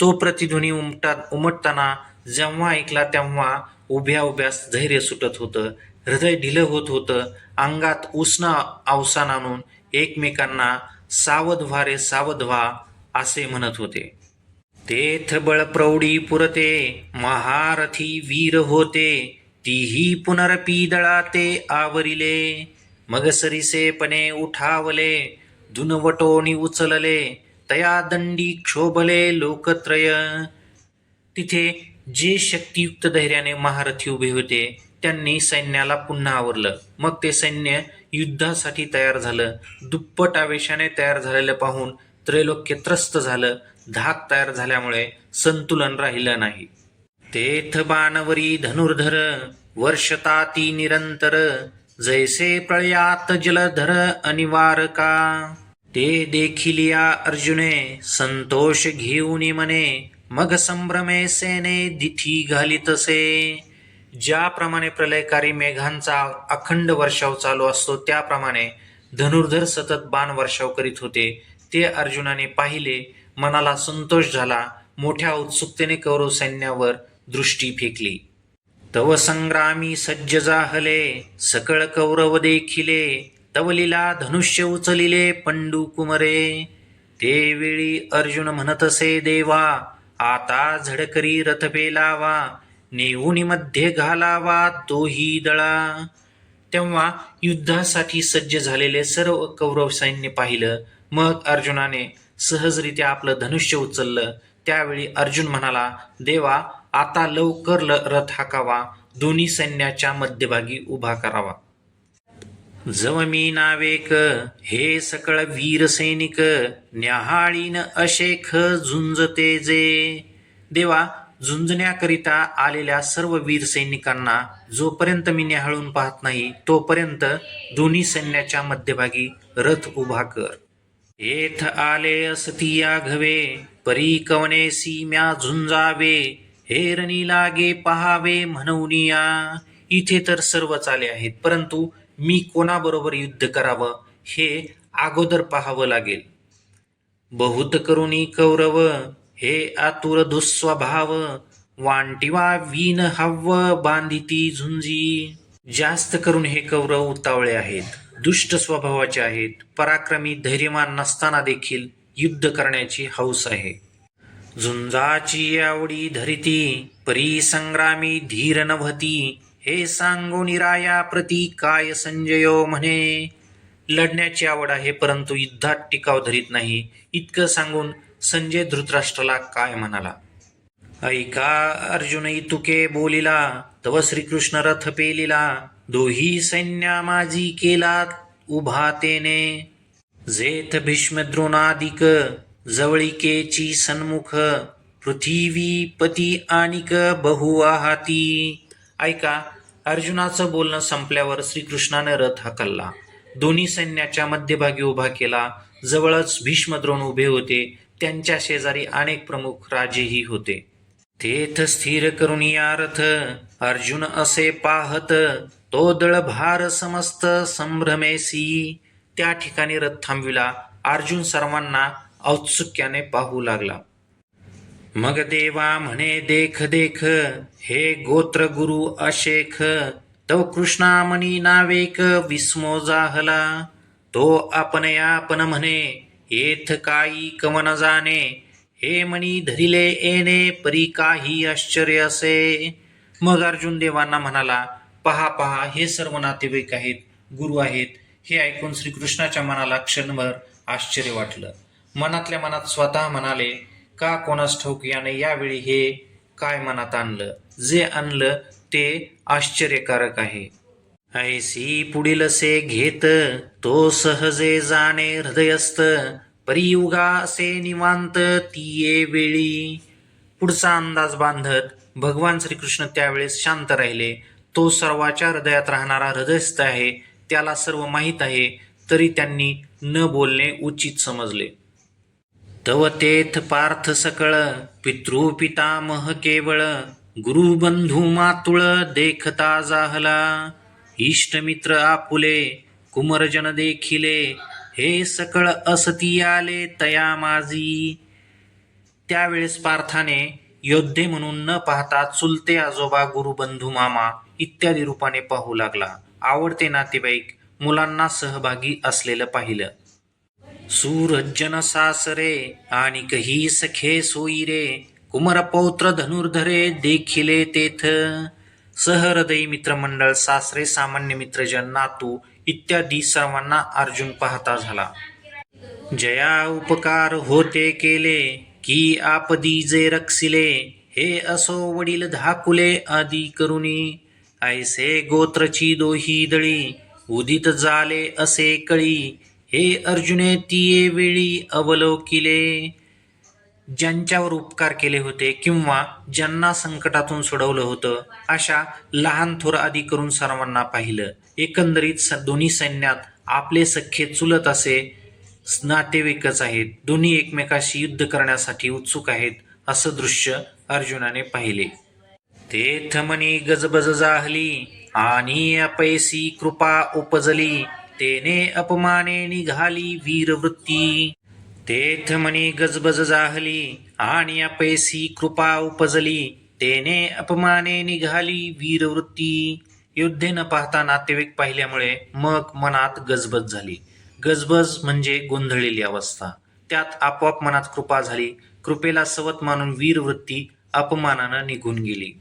तो प्रतिध्वनी उमटताना जेव्हा ऐकला तेव्हा उभ्या उभ्यास धैर्य सुटत होतं, हृदय ढिलं होत होतं. अंगात उष्ण अवसान आणून एकमेकांना सावध व्हा रे सावध व्हा असे म्हणत होते. तेथ बळ प्रौढी पुरते, महारथी वीर होते, तीही पुनरपी दळाते आवरिले, मग सरिसेपणे उठावले, धुनवटोनी उचलले, तया दंडी क्षोभले लोकत्रय. तिथे जे शक्तियुक्त धैर्याने महारथी उभे होते त्यांनी सैन्याला पुन्हा आवरलं. मग ते सैन्य युद्धासाठी तयार झालं. दुप्पट आवेशाने तयार झालेलं पाहून त्रैलोक्य त्रस्त झालं. धाक तयार झाल्यामुळे संतुलन राहिलं नाही. तेथ बाणवरी धनुर्धर, वर्षताती निरंतर, जैसे प्रळयात जलधर अनिवारका. ते देखिलिया अर्जुने, संतोष घेऊन मने, मग संभ्रमे सेने दिठी घालितसे. ज्याप्रमाणे प्रलयकारी मेघांचा अखंड वर्षाव चालू असतो त्याप्रमाणे धनुर्धर सतत बाण वर्षाव करीत होते. ते अर्जुनाने पाहिले, मनाला संतोष झाला. मोठ्या उत्सुकतेने कौरव सैन्यावर दृष्टी फेकली. तव संग्रामी सज्ज जाहले, सकळ कौरव देखिले, तवलीला धनुष्य उचलिले पंडू कुमरे. ते वेळी अर्जुन म्हणतसे देवा, आता झडकरी रथ पेलावा, नेऊनी मध्ये घालावा तोही दळा. तेव्हा युद्धासाठी सज्ज झालेले सर्व कौरव सैन्य पाहिलं. मग अर्जुनाने सहजरित्या आपलं धनुष्य उचललं. त्यावेळी अर्जुन म्हणाला, देवा आता लवकर रथ हाकावा, दोन्ही सैन्याच्या मध्यभागी उभा करावा. जवमी नावेक, हे सकळ वीर सैनिक, न्याहाळीन अशेख झुंजते जे. देवा, झुंजण्याकरिता आलेल्या सर्व वीर सैनिकांना जोपर्यंत मी न्याहाळून पाहत नाही तोपर्यंत दोन्ही सैन्याच्या मध्यभागी रथ उभा कर. येथ आले असती आघवे, परी कवनेसी म्या झुंजावे, हेरणी लागे पहावे म्हणूनिया. इथे तर सर्वच आले आहेत, परंतु मी कोणाबरोबर युद्ध करावं हे अगोदर पाहावं लागेल. बहुत करुणी कौरव, हे आतुर दुःस्वभाव, वांटिवा वीन हव्य बांधिती झुंजी. जास्त करून हे कौरव उतावळे आहेत, दुष्ट स्वभावाचे आहेत, पराक्रमी धैर्यवान नसताना देखील युद्ध करण्याची हौस आहे. झुंजाची आवडी धरिती, परी संग्रामी धीर नव्हती, हे सांगून राया प्रती काय संजयो म्हणे. लढण्याची आवड आहे, परंतु युद्धात टिकाव धरीत नाही, इतकं सांगून संजय धृतराष्ट्राला काय म्हणाला. ऐका अर्जुन इतुके बोलिला, तव श्रीकृष्ण रथ पेलिला, दोही सैन्या माझी केला उभा तेने. जेथ भीष्म द्रोणादिक, जवळिकेची सन्मुख, पृथ्वी पती आणिक बहु आहाती. ऐका, अर्जुनाचं बोलणं संपल्यावर श्रीकृष्णाने रथ हाकलला, दोन्ही सैन्याच्या मध्यभागी उभा केला. जवळच भीष्मद्रोण उभे होते, त्यांच्या शेजारी अनेक प्रमुख राजेही होते. तेथ स्थिर करून या रथ, अर्जुन असे पाहत, तो दळभार समस्त संभ्रमेसी. त्या ठिकाणी रथ थांबविला. अर्जुन सर्वांना औत्सुक्याने पाहू लागला. मग देवा म्हणे देख देख, हे गोत्र गुरु अशेख, तव कृष्णामणी नावेक विस्मो जाहला. तो आपण म्हणे, येथ काही कवन जाणे, हे मणी धरिले येणे परी काही आश्चर्य असे. मग अर्जुन देवांना म्हणाला, पहा पहा, हे सर्व नातेवाईक आहेत, गुरु आहेत. हे ऐकून श्रीकृष्णाच्या मनाला क्षणभर आश्चर्य वाटलं. मनातल्या मनात स्वतः म्हणाले, का कोणास ठाऊक याने यावेळी हे काय मनात आणलं. जे आणलं ते आश्चर्यकारक आहे. ऐसी पुढीलसे घेत, तो सहजे जाणे हृदयस्थ, परियुगा असे निवांत तिये वेळी. पुढचा अंदाज बांधत भगवान श्रीकृष्ण त्यावेळेस शांत राहिले. तो सर्वाच्या हृदयात राहणारा हृदयस्थ आहे, त्याला सर्व माहीत आहे, तरी त्यांनी न बोलणे उचित समजले. तव तेथ पार्थ सकळ, पितृपितामह केवळ, गुरु बंधू मातुळ देखता जाहला. इष्टमित्र आपुले, कुमरजन देखिले, हे सकळ असती आले तया माझी. त्यावेळेस पार्थाने योद्धे म्हणून न पाहता चुलते आजोबा, गुरुबंधू, मामा इत्यादी रूपाने पाहू लागला. आवडते नातेवाईक, मुलांना सहभागी असलेलं पाहिलं. सूरजन सासरे आणि कही सखे सोयीरे, कुमरपौत्र धनुर्धरे देखिले तेथ. सहृदयी मित्रमंडळ, सासरे, सामान्य मित्रजन, नातू इत्यादी सर्वांना अर्जुन पाहता झाला. जया उपकार होते केले, की आपदी जे रक्षिले, हे असो वडील धाकुले आदी करुणी. ऐसे गोत्रची दोही दळी, उदित झाले असे कळी, हे अर्जुने तिये वेळी अवलोकिले. ज्यांच्यावर उपकार केले होते किंवा ज्यांना संकटातून सोडवलं होतं, अशा लहान थोर आदी करून सर्वांना पाहिलं. एकंदरीत दोन्ही सैन्यात आपले सख्खे चुलत असे नातेवाईकच आहेत, दोन्ही एकमेकाशी युद्ध करण्यासाठी उत्सुक आहेत, असं दृश्य अर्जुनाने पाहिले. तेथ मनी गजबज जाहली, आणि अपैसी कृपा उपजली, तेने अपमाने निघाली वीरवृत्ती. तेथ मनी गजबज जाहली, आणि अपैसी कृपा उपजली, तेने अपमाने निघाली वीरवृत्ती. युद्धे न पाहता नातेवाईक पाहिल्यामुळे मग मनात गजबज झाली. गजबज म्हणजे गोंधळलेली अवस्था. त्यात आपोआप मनात कृपा झाली. कृपेला सवत मानून वीरवृत्ती अपमानानं निघून गेली.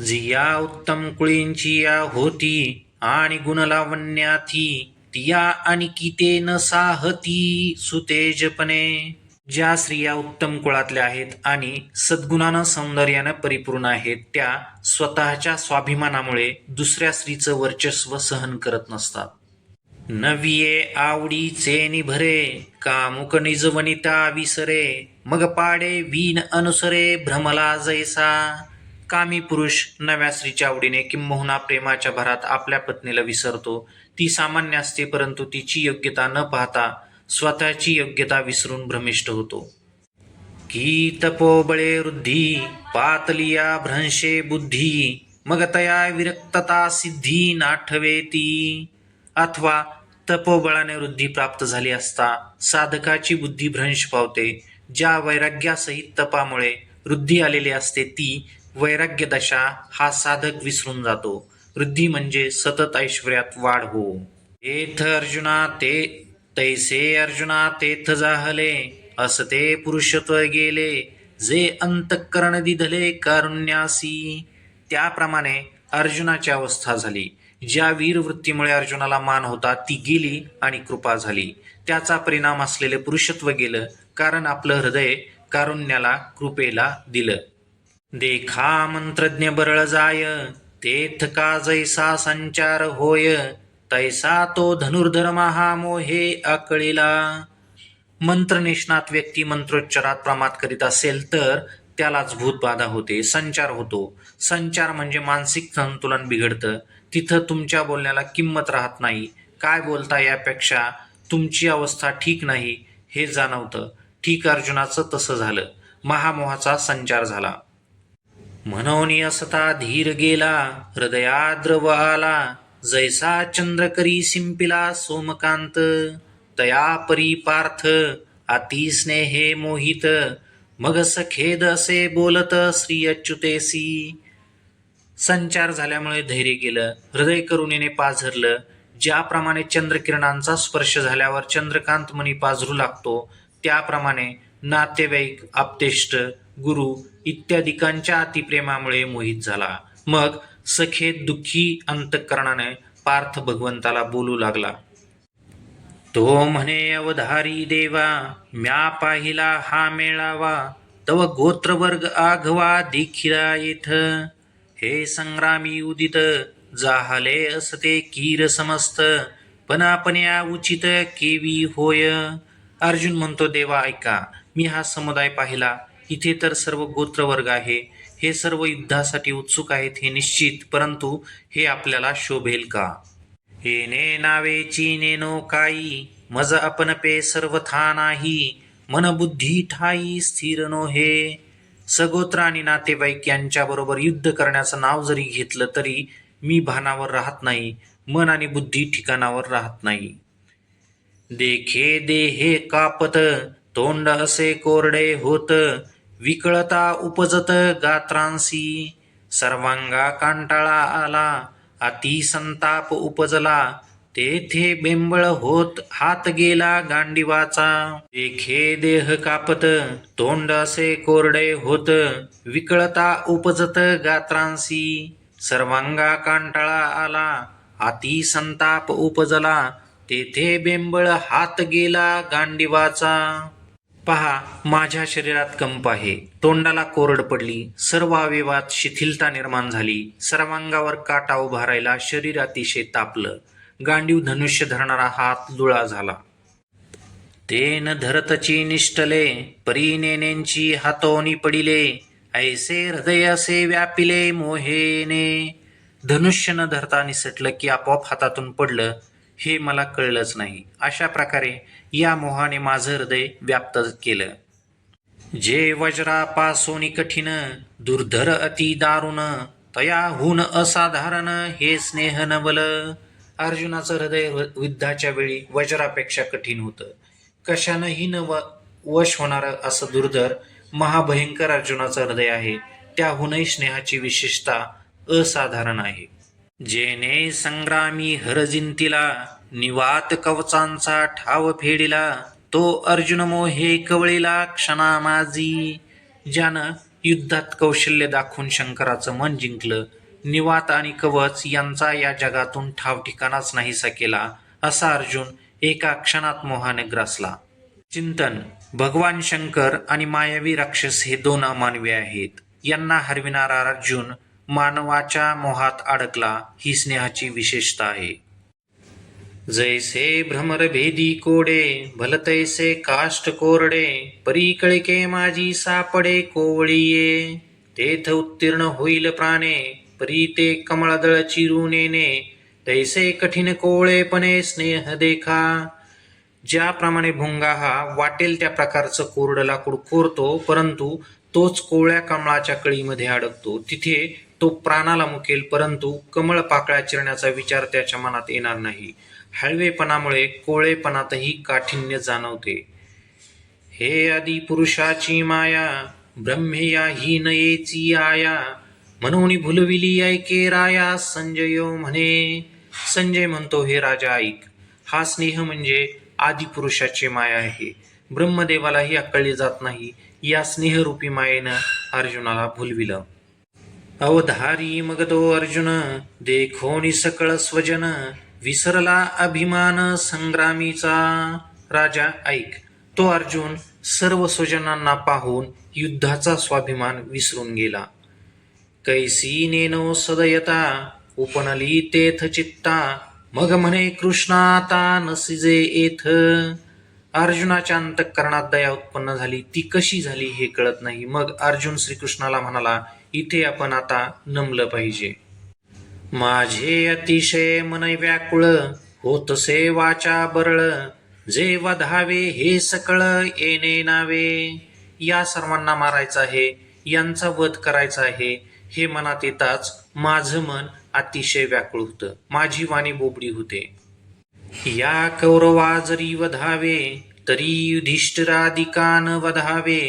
जिया उत्तम कुळींची या होती, आणि गुणलावण्याथी, तिया अनिकिते न साहती सुतेजपणे. ज्या स्त्रिया उत्तम कुळातल्या आहेत आणि सद्गुणानं सौंदर्यानं परिपूर्ण आहेत, त्या स्वतःच्या स्वाभिमानामुळे दुसऱ्या स्त्रीचं वर्चस्व सहन करत नसतात. नविये आवडीचे निभरे, कामुक निज वनिता विसरे, मग पाडे वीन अनुसरे भ्रमला जैसा. कामी पुरुष नव्या स्त्रीच्या आवडीने किंबहुना प्रेमाच्या भरात आपल्या पत्नीला विसरतो. ती सामान्य असते, परंतु तिची योग्यता न पाहता स्वतःची योग्यता विसरून भ्रमिष्ठ होतो. की तपोबळे वृद्धी पातलिया भ्रंशे बुद्धी मग तया विरक्तता सिद्धी नाठवेती. अथवा तपोबळाने वृद्धी प्राप्त झाली असता साधकाची बुद्धी भ्रंश पावते. ज्या वैराग्यासहित तपामुळे वृद्धी आलेली असते ती वैराग्य दशा हा साधक विसरून जातो. वृद्धी म्हणजे सतत ऐश्वर्यात वाढ हो. तेथ अर्जुना ते तैसे अर्जुना तेथ जाहले असते पुरुषत्व गेले जे अंतःकरण दिधले कारुण्यासी. त्याप्रमाणे अर्जुनाची अवस्था झाली. ज्या वीर वृत्तीमुळे अर्जुनाला मान होता ती गेली आणि कृपा झाली. त्याचा परिणाम असलेले पुरुषत्व गेलं कारण आपलं हृदय कारुण्याला कृपेला दिलं. देखा मंत्रज्ञ बरळ जाय तेथ का जैसा संचार होय तैसा तो धनुर्धर महामोहे आकळीला. मंत्रनिष्णात व्यक्ती मंत्रोच्चारात प्रमाद करीत असेल तर त्यालाच भूतबाधा होते, संचार होतो. संचार म्हणजे मानसिक संतुलन बिघडतं. तिथं तुमच्या बोलण्याला किंमत राहत नाही. काय बोलता यापेक्षा तुमची अवस्था ठीक नाही हे जाणवतं. ठीक अर्जुनाचं तसं झालं. महामोहाचा संचार झाला. म्हणून असता धीर गेला हृदयात द्रव आला जैसा चंद्र करी सिंपिला सोमकांत तया परी पार्थ अति स्नेहे मोहित मग सखेद असे बोलत श्री अच्युतेसी. संचार झाल्यामुळे धैर्य गेलं, हृदय करुणेने पाझरलं. ज्याप्रमाणे चंद्रकिरणांचा स्पर्श झाल्यावर चंद्रकांत मणी पाझरू लागतो त्याप्रमाणे नातेवाईक आप्तेष्ट गुरु इत्यादिकांच्या अतिप्रेमामुळे मोहित झाला. मग सखेद दुःखी अंतःकरणाने पार्थ भगवंताला बोलू लागला. तो म्हणे अवधारी देवा म्या पाहिला हा मेळावा तव गोत्रवर्ग आघवा देखिला येथ हे संग्रामी उदित जाहले असते कीर समस्त पनापण्या उचित केवी होय. अर्जुन म्हणतो देवा ऐका, मी हा समुदाय पाहिला. इथे तर सर्व गोत्रवर्ग आहे. हे सर्व युद्धासाठी उत्सुक आहेत हे निश्चित, परंतु हे आपल्याला शोभेल का? येणे नावेची नेनो काही मज आपण पे सर्वथा नाही मन बुद्धी ठाई स्थिर नो हे. सगोत्र आणि नातेवाईक यांच्याबरोबर युद्ध करण्याचं नाव जरी घेतलं तरी मी भानावर राहत नाही, मन आणि बुद्धी ठिकाणावर राहत नाही. देखे देहे कापत तोंड असे कोरडे होत विकळता उपजत गात्रांसी सर्वांगा कांटाळा आला अति संताप उपजला तेथे बेंबळ होत हात गेला गांडीवाचा. देखे देह कापत तोंड असे कोरडे होत विकळता उपजत गात्रांसी सर्वांगा कांटाळा आला अति संताप उपजला तेथे बेंबळ हात गेला गांडीवाचा. पहा, माझ्या शरीरात कंप आहे, तोंडाला कोरड पडली, सर्व अवयवात शिथिलता निर्माण झाली, सर्वांगावर काटा उभा राहिला, शरीर अतिशय तापलं, गांडीव धनुष्य धरणारा हात लुळा झाला. तेन धरतची निष्ठले परीनेनेंची हातोनी पडिले ऐसे हृदय असे व्यापिले मोहेने. धनुष्य न धरता निसटलं की आपोआप हातातून पडलं हे मला कळलंच नाही. अशा प्रकारे या मोहाने माझं हृदय व्याप्त केलं. जे वज्रापासोनी कठीण दुर्धर अति दारुण तयाहून असाधारण हे स्नेह नवल. अर्जुनाचं हृदय युद्धाच्या वेळी वज्रापेक्षा कठीण होतं. कशानंही न वश होणारं असं दुर्धर महाभयंकर अर्जुनाचं हृदय आहे. त्याहूनही स्नेहाची विशेषता असाधारण आहे. जेने संग्रामी हरजिंतीला निवात कवचांचा ठाव फेडिला तो अर्जुन मोहे कवळीला क्षणा माझी. ज्यानं युद्धात कौशल्य दाखवून शंकराचं मन जिंकलं, निवात आणि कवच यांचा या जगातून ठाव ठिकाणाच नाहीसा केला, असा अर्जुन एका क्षणात मोहाने ग्रासला. चिंतन: भगवान शंकर आणि मायावी राक्षस हे दोन अमानवी आहेत. यांना हरविणारा अर्जुन मानवाच्या मोहात अडकला, ही स्नेहाची विशेषता आहे. जैसे भ्रमर भेदी कोडे भलतैसे काष्ट कोरडे परीकळिके माझी सापडे कोवळीये. तेथ उत्तीर्ण होईल प्राणे परी ते कमळदळ चिरून येणे तैसे कठीण कोवळेपणे स्नेह देखा. ज्याप्रमाणे भुंगा हा वाटेल त्या प्रकारचं कोरडं लाकूड कोरतो, परंतु तोच कोवळ्या कमळाच्या कळीमध्ये अडकतो. तिथे तो प्राणाला मुकेल, परंतु कमळ पाकळ्या चिरण्याचा विचार त्याच्या मनात येणार नाही. हळवेपणामुळे कोवळेपणातही काठिण्य जाणवते. हे आदी पुरुषाची माया, ब्रह्मेया ही नयेची आया, म्हणून भुलविली ऐके राया, संजयो म्हणे. संजय म्हणतो, हे राजा ऐक, हा स्नेह म्हणजे आदिपुरुषाची माया आहे. ब्रह्मदेवालाही अक्कळली जात नाही. या स्नेहरूपी मायेनं अर्जुनाला भुलविलं. अवधारी मग तो अर्जुन, देखोनी सकळ स्वजन, विसरला अभिमान संग्रामीचा. राजा ऐक, तो अर्जुन सर्व स्वजनांना पाहून युद्धाचा स्वाभिमान विसरून गेला. कैसी नेनो सदयता, उपनली तेथ चित्ता, मग म्हणे कृष्णा आता नसिजे एथ. अर्जुनाच्या अंतःकरणात दया उत्पन्न झाली. ती कशी झाली हे कळत नाही. मग अर्जुन श्रीकृष्णाला म्हणाला, इथे आपण आता नमलं पाहिजे. माझे अतिशय मन व्याकुळ, होतसे वाचा बरळ, जे वधावे हे सकळ येणे नावे. या सर्वांना मारायचं आहे, यांचा वध करायचा आहे, हे मनात येताच माझं मन अतिशय व्याकुळ होतं, माझी वाणी बोबडी होते. या कौरवा जरी वधावे, तरी युधिष्ठिरादिकान वधावे,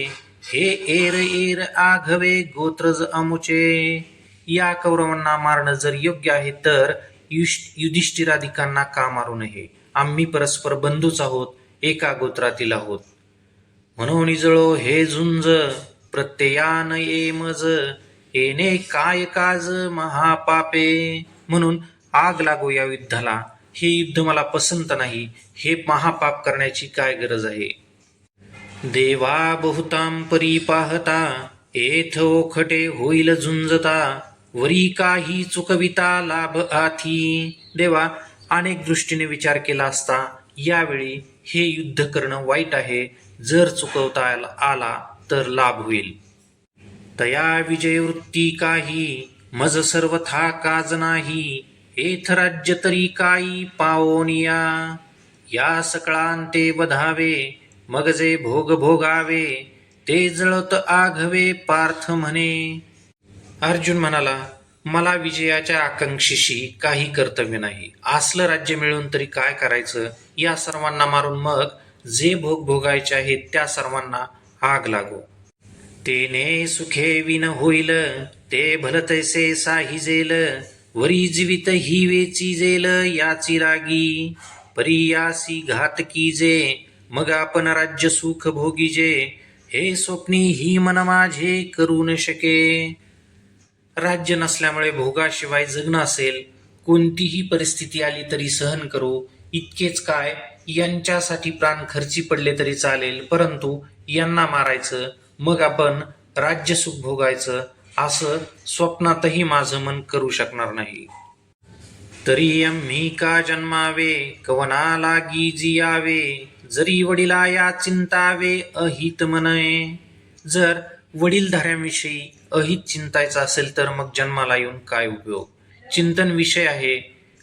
हे एर एर आघवे गोत्रज अमुचे. या कौरवांना मारणं जर योग्य आहे, तर युधिष्ठिरादिकांना का मारू नये? आम्ही परस्पर बंधूच आहोत, एका गोत्रातील आहोत. म्हणून जळो हे झुंज, प्रत्ययान ये मज, येणे काय काज महापापे. म्हणून आग लागो या युद्धाला. हे युद्ध मला पसंत नाही. हे महापाप करण्याची काय गरज आहे? देवा बहुतां परी पाहता, येथ ओखटे होईल झुंजता, वरी काही चुकविता लाभ आथी. देवा, अनेक दृष्टीने विचार केला असता यावेळी हे युद्ध करणं वाईट आहे. जर चुकवता आला तर लाभ होईल. तया विजय वृत्ती काही, मज सर्वथा काज नाही, एथ राज्य तरी काही पाओनिया. या सकळांते वधावे, मग जे भोग भोगावे, ते जळत आघवे पार्थ म्हणे. अर्जुन म्हणाला, मला विजयाच्या आकांक्षीशी काही कर्तव्य नाही. असलं राज्य मिळून तरी काय करायचं? या सर्वांना मारून मग जे भोग भोगायचे आहेत त्या सर्वांना आग लागो. तेने सुखे विन होईल, ते भलतैसे साहिजेल, वरी जीवित ही वेची जेल याची रागी. परियासी घात कीजे, मग आपण राज्य सुख भोगीजे, हे स्वप्नी ही मन माझे करू न शके. राज्य नसल्यामुळे भोगाशिवाय जगणं असेल, कोणतीही परिस्थिती आली तरी सहन करू. इतकेच काय, यांच्यासाठी प्राण खर्ची पडले तरी चालेल, परंतु यांना मारायचं, मग आपण राज्य सुख भोगायचं, असं स्वप्नातही माझं मन करू शकणार नाही. तरी आम्ही का जन्मावे, कवना लागी जियावे, जरी वडिला या चिंतावे अहित मनये. जर वडीलधाऱ्यांविषयी अहित चिंतायचं असेल तर मग जन्माला येऊन काय उपयोग? चिंतन विषय आहे.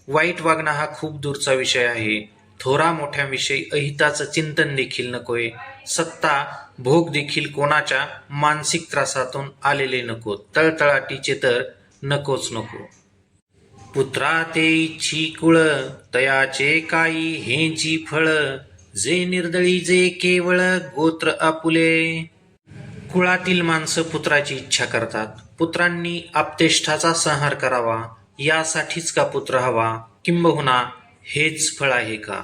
वाईट वागणं हा खूप दूरचा विषय आहे. थोरा मोठ्यांविषयी अहिताचं चिंतन देखील नकोय. सत्ता भोग देखील कोणाच्या मानसिक त्रासातून आलेले नको. तळतळाटीचे तर नकोच नको. पुत्रा ते इच्छी कुळ, तयाचे काही हेंची फळ, जे निर्दळी जे केवळ गोत्र आपुले. कुळातील माणसं पुत्राची इच्छा करतात. पुत्रांनी आपतेष्ठाचा संहार करावा यासाठीच का पुत्र हवा? किंबहुना हेच फळ आहे का?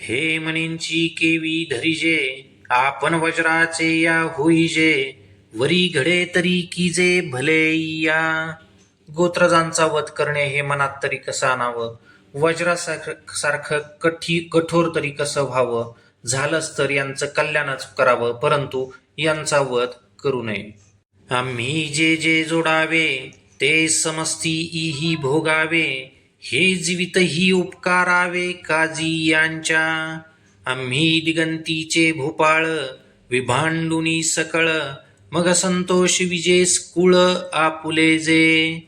हे मनींची केवी धरिजे, आपण वज्राचे या होईजे, वरी घडे तरी कीजे भले या. गोत्रजांचा वध करणे हे मनात तरी कसं आणावं? वज्रासारखं कठोर तरी कसं व्हावं? झालंच तर यांचं कल्याणच करावं, परंतु यांचा वध करू नये. आम्ही जे जे जोडावे, ते समस्ती इही भोगावे, हे जीवित ही उपकारावे काजी यांच्या. आम्ही दिगंतीचे भोपाळ, विभांडुनी सकळ, मग संतोष विजेस कुळ आपुले जे.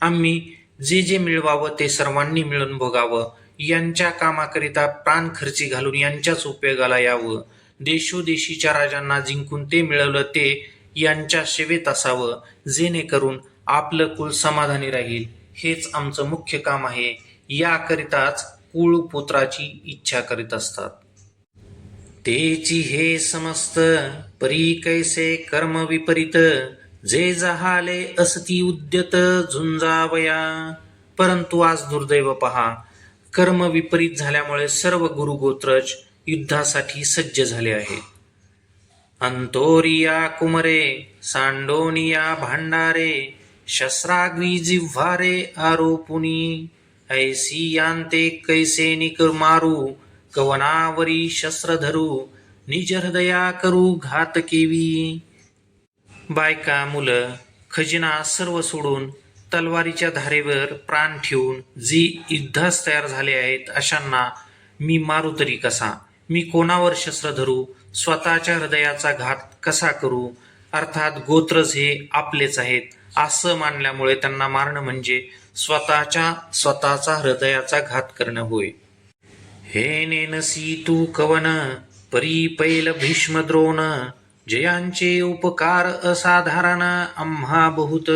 आम्ही जे जे मिळवावं ते सर्वांनी मिळून भोगावं, यांच्या कामाकरिता प्राण खर्ची घालून यांच्याच उपयोगाला यावं. देशोदेशीच्या राजांना जिंकून ते मिळवलं ते यांच्या सेवेत असावं, जेणेकरून आपलं कुळ समाधानी राहील. हेच आमचं मुख्य काम आहे. याकरिताच कुळपुत्राची इच्छा करीत असतात. तेची हे समस्त परी कैसे कर्म विपरीत, जे जहाले असती उद्यत झुंजावया. परंतु आज दुर्दैव पहा, कर्म विपरीत झाल्यामुळे सर्व गुरुगोत्रज युद्धासाठी सज्ज झाले आहेत. अंतोरिया कुमरे सांडोनिया भांडारे, शस्त्राग्री जिव्हारे आरोपुनी. ऐसी यांते कैसे निकर मारू, कवनावरी शस्त्र धरू, निज हृदया करू घात केवी. बायका, मुलं, खजिना सर्व सोडून तलवारीच्या धारेवर प्राण ठेवून जी युद्धास तयार झाले आहेत, अशांना मी मारू तरी कसा? मी कोणावर शस्त्र धरू? स्वतःच्या हृदयाचा घात कसा करू? अर्थात गोत्रज हे आपलेच आहेत असं मानल्यामुळे त्यांना मारणं म्हणजे स्वतःचा हृदयाचा घात करणं होय. हे नेनसी तू कवन परी पैल भीष्म द्रोण, जयांचे उपकार असाधारण आम्हा बहुत.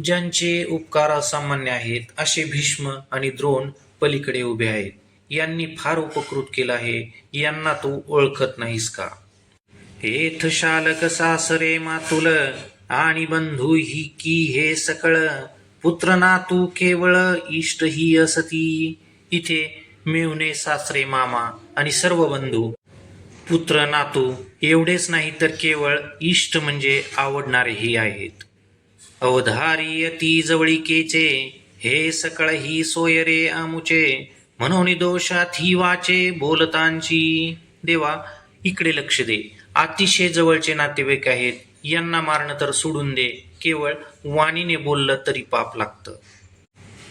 ज्यांचे उपकार असामान्य आहेत असे भीष्म आणि द्रोण पलीकडे उभे आहेत. यांनी फार उपकृत केलं आहे, यांना तू ओळखत नाहीस का? हेथ शालक सासरे मातुल, आणि बंधू ही की हे सकळ, पुत्र नातू केवळ इष्ट ही असती. इथे मेहुणे, सासरे, मामा आणि सर्व बंधू, पुत्र नातू एवढेच नाही तर केवळ इष्ट म्हणजे आवडणारेही आहेत. अवधारी अति जवळिकेचे, हे सकळ ही सोयरे आमुचे, म्हणून दोषात ही वाचे बोलतांची. देवा, इकडे लक्ष दे. अतिशय जवळचे नातेवाईक आहेत, यांना मारणं तर सोडून दे, केवळ वाणीने बोललं तरी पाप लागतं.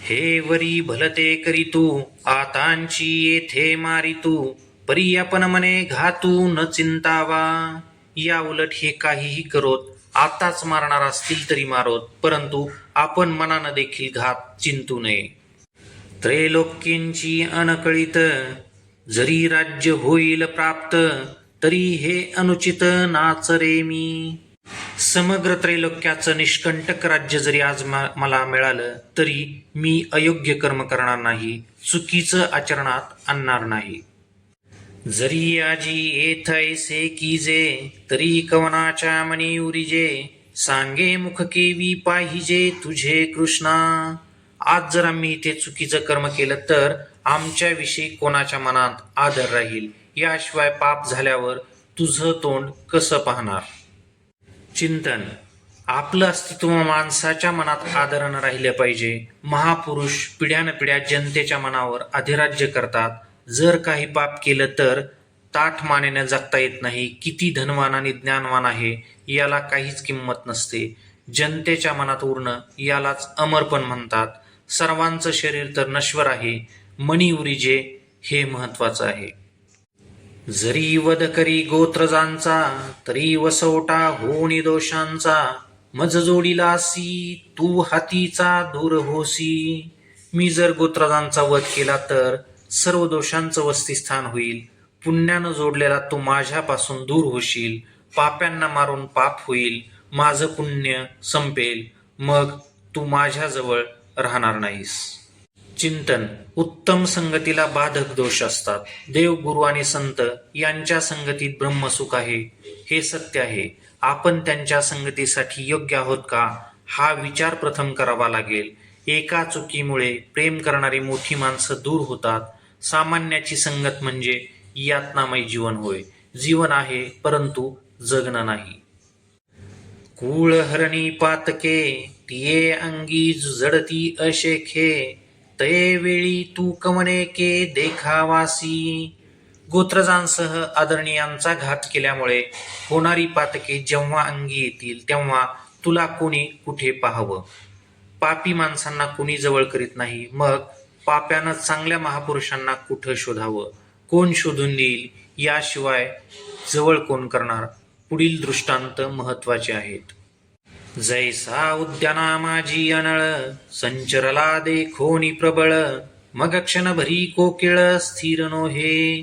हे वरी भलते करीतू, आतांची येथे मारितू, परी आपण मने घातू न चिंतावा. या उलट हे काहीही करोत, आताच मारणार असतील तरी मारोत, परंतु आपण मनानं देखील घात चिंतू नये. त्रैलोक्येंची अनकळीत, जरी राज्य होईल प्राप्त, तरी हे अनुचित नाचरे मी. समग्र त्रैलोक्याचं निष्कंटक राज्य जरी आज मला मिळालं तरी मी अयोग्य कर्म करणार नाही, चुकीचं आचरणात आणणार नाही. जरी आजी येथ ऐसे कीजे, तरी कवनाच्या मनी उरिजे, सांगे मुख केवी पाहिजे तुझे कृष्णा. आज जर आम्ही इथे चुकीचं कर्म केलं तर आमच्याविषयी कोणाच्या मनात आदर राहील? याशिवाय पाप झाल्यावर तुझं तोंड कसं पाहणार? चिंतन. आपलं अस्तित्व माणसाच्या मनात आदरानं राहिलं पाहिजे. महापुरुष पिढ्यानपिढ्या जनतेच्या मनावर अधिराज्य करतात. जर काही पाप केलं तर ताठ मानेनं जगता येत नाही. किती धनवान आणि ज्ञानवान आहे याला काहीच किंमत नसते. जनतेच्या मनात उरणं यालाच अमरपण म्हणतात. सर्वांचं शरीर तर नश्वर आहे, मनी उरिजे हे महत्वाचं आहे. जरी वध करी गोत्रजांचा, तरी वसवटा होनी दोषांचा, मज जोडीलासी तू हातीचा दूर होसी. मी जर गोत्रजांचा वध केला तर सर्व दोषांचं वस्तीस्थान होईल. पुण्यानं जोडलेला तू माझ्यापासून दूर होशील. पाप्यांना मारून पाप होईल, माझं पुण्य संपेल, मग तू माझ्याजवळ राहणार नाहीस. चिंतन. उत्तम संगतीला बाधक दोष असतात. देव, गुरु आणि संत यांच्या संगतीत ब्रह्मसुख आहे, हे सत्य आहे. आपण त्यांच्या संगतीसाठी योग्य आहोत का, हा विचार प्रथम करावा लागेल. एका चुकीमुळे प्रेम करणारी मोठी माणसं दूर होतात. सामान्याची संगत म्हणजे यातनामय जीवन होय. जीवन आहे परंतु जगणं नाही. कुळ हरणी पातके, तिये अंगी जडती अशेखे, तये वेळी तू कमने के देखावासी. गोत्रजांसह आदरणीयांचा घात केल्यामुळे होणारी पातके जेव्हा अंगी येतील तेव्हा तुला कोणी कुठे पाहावं? पापी माणसांना कोणी जवळ करीत नाही, मग पाप्यानं चांगल्या महापुरुषांना कुठं शोधावं? कोण शोधून देईल? याशिवाय जवळ कोण करणार? पुढील दृष्टांत महत्वाचे आहेत. जैसा उद्याना माझी अनळ, संचरला देखोनी प्रबळ, मग क्षणभरी कोकिळ स्थिर नोहे.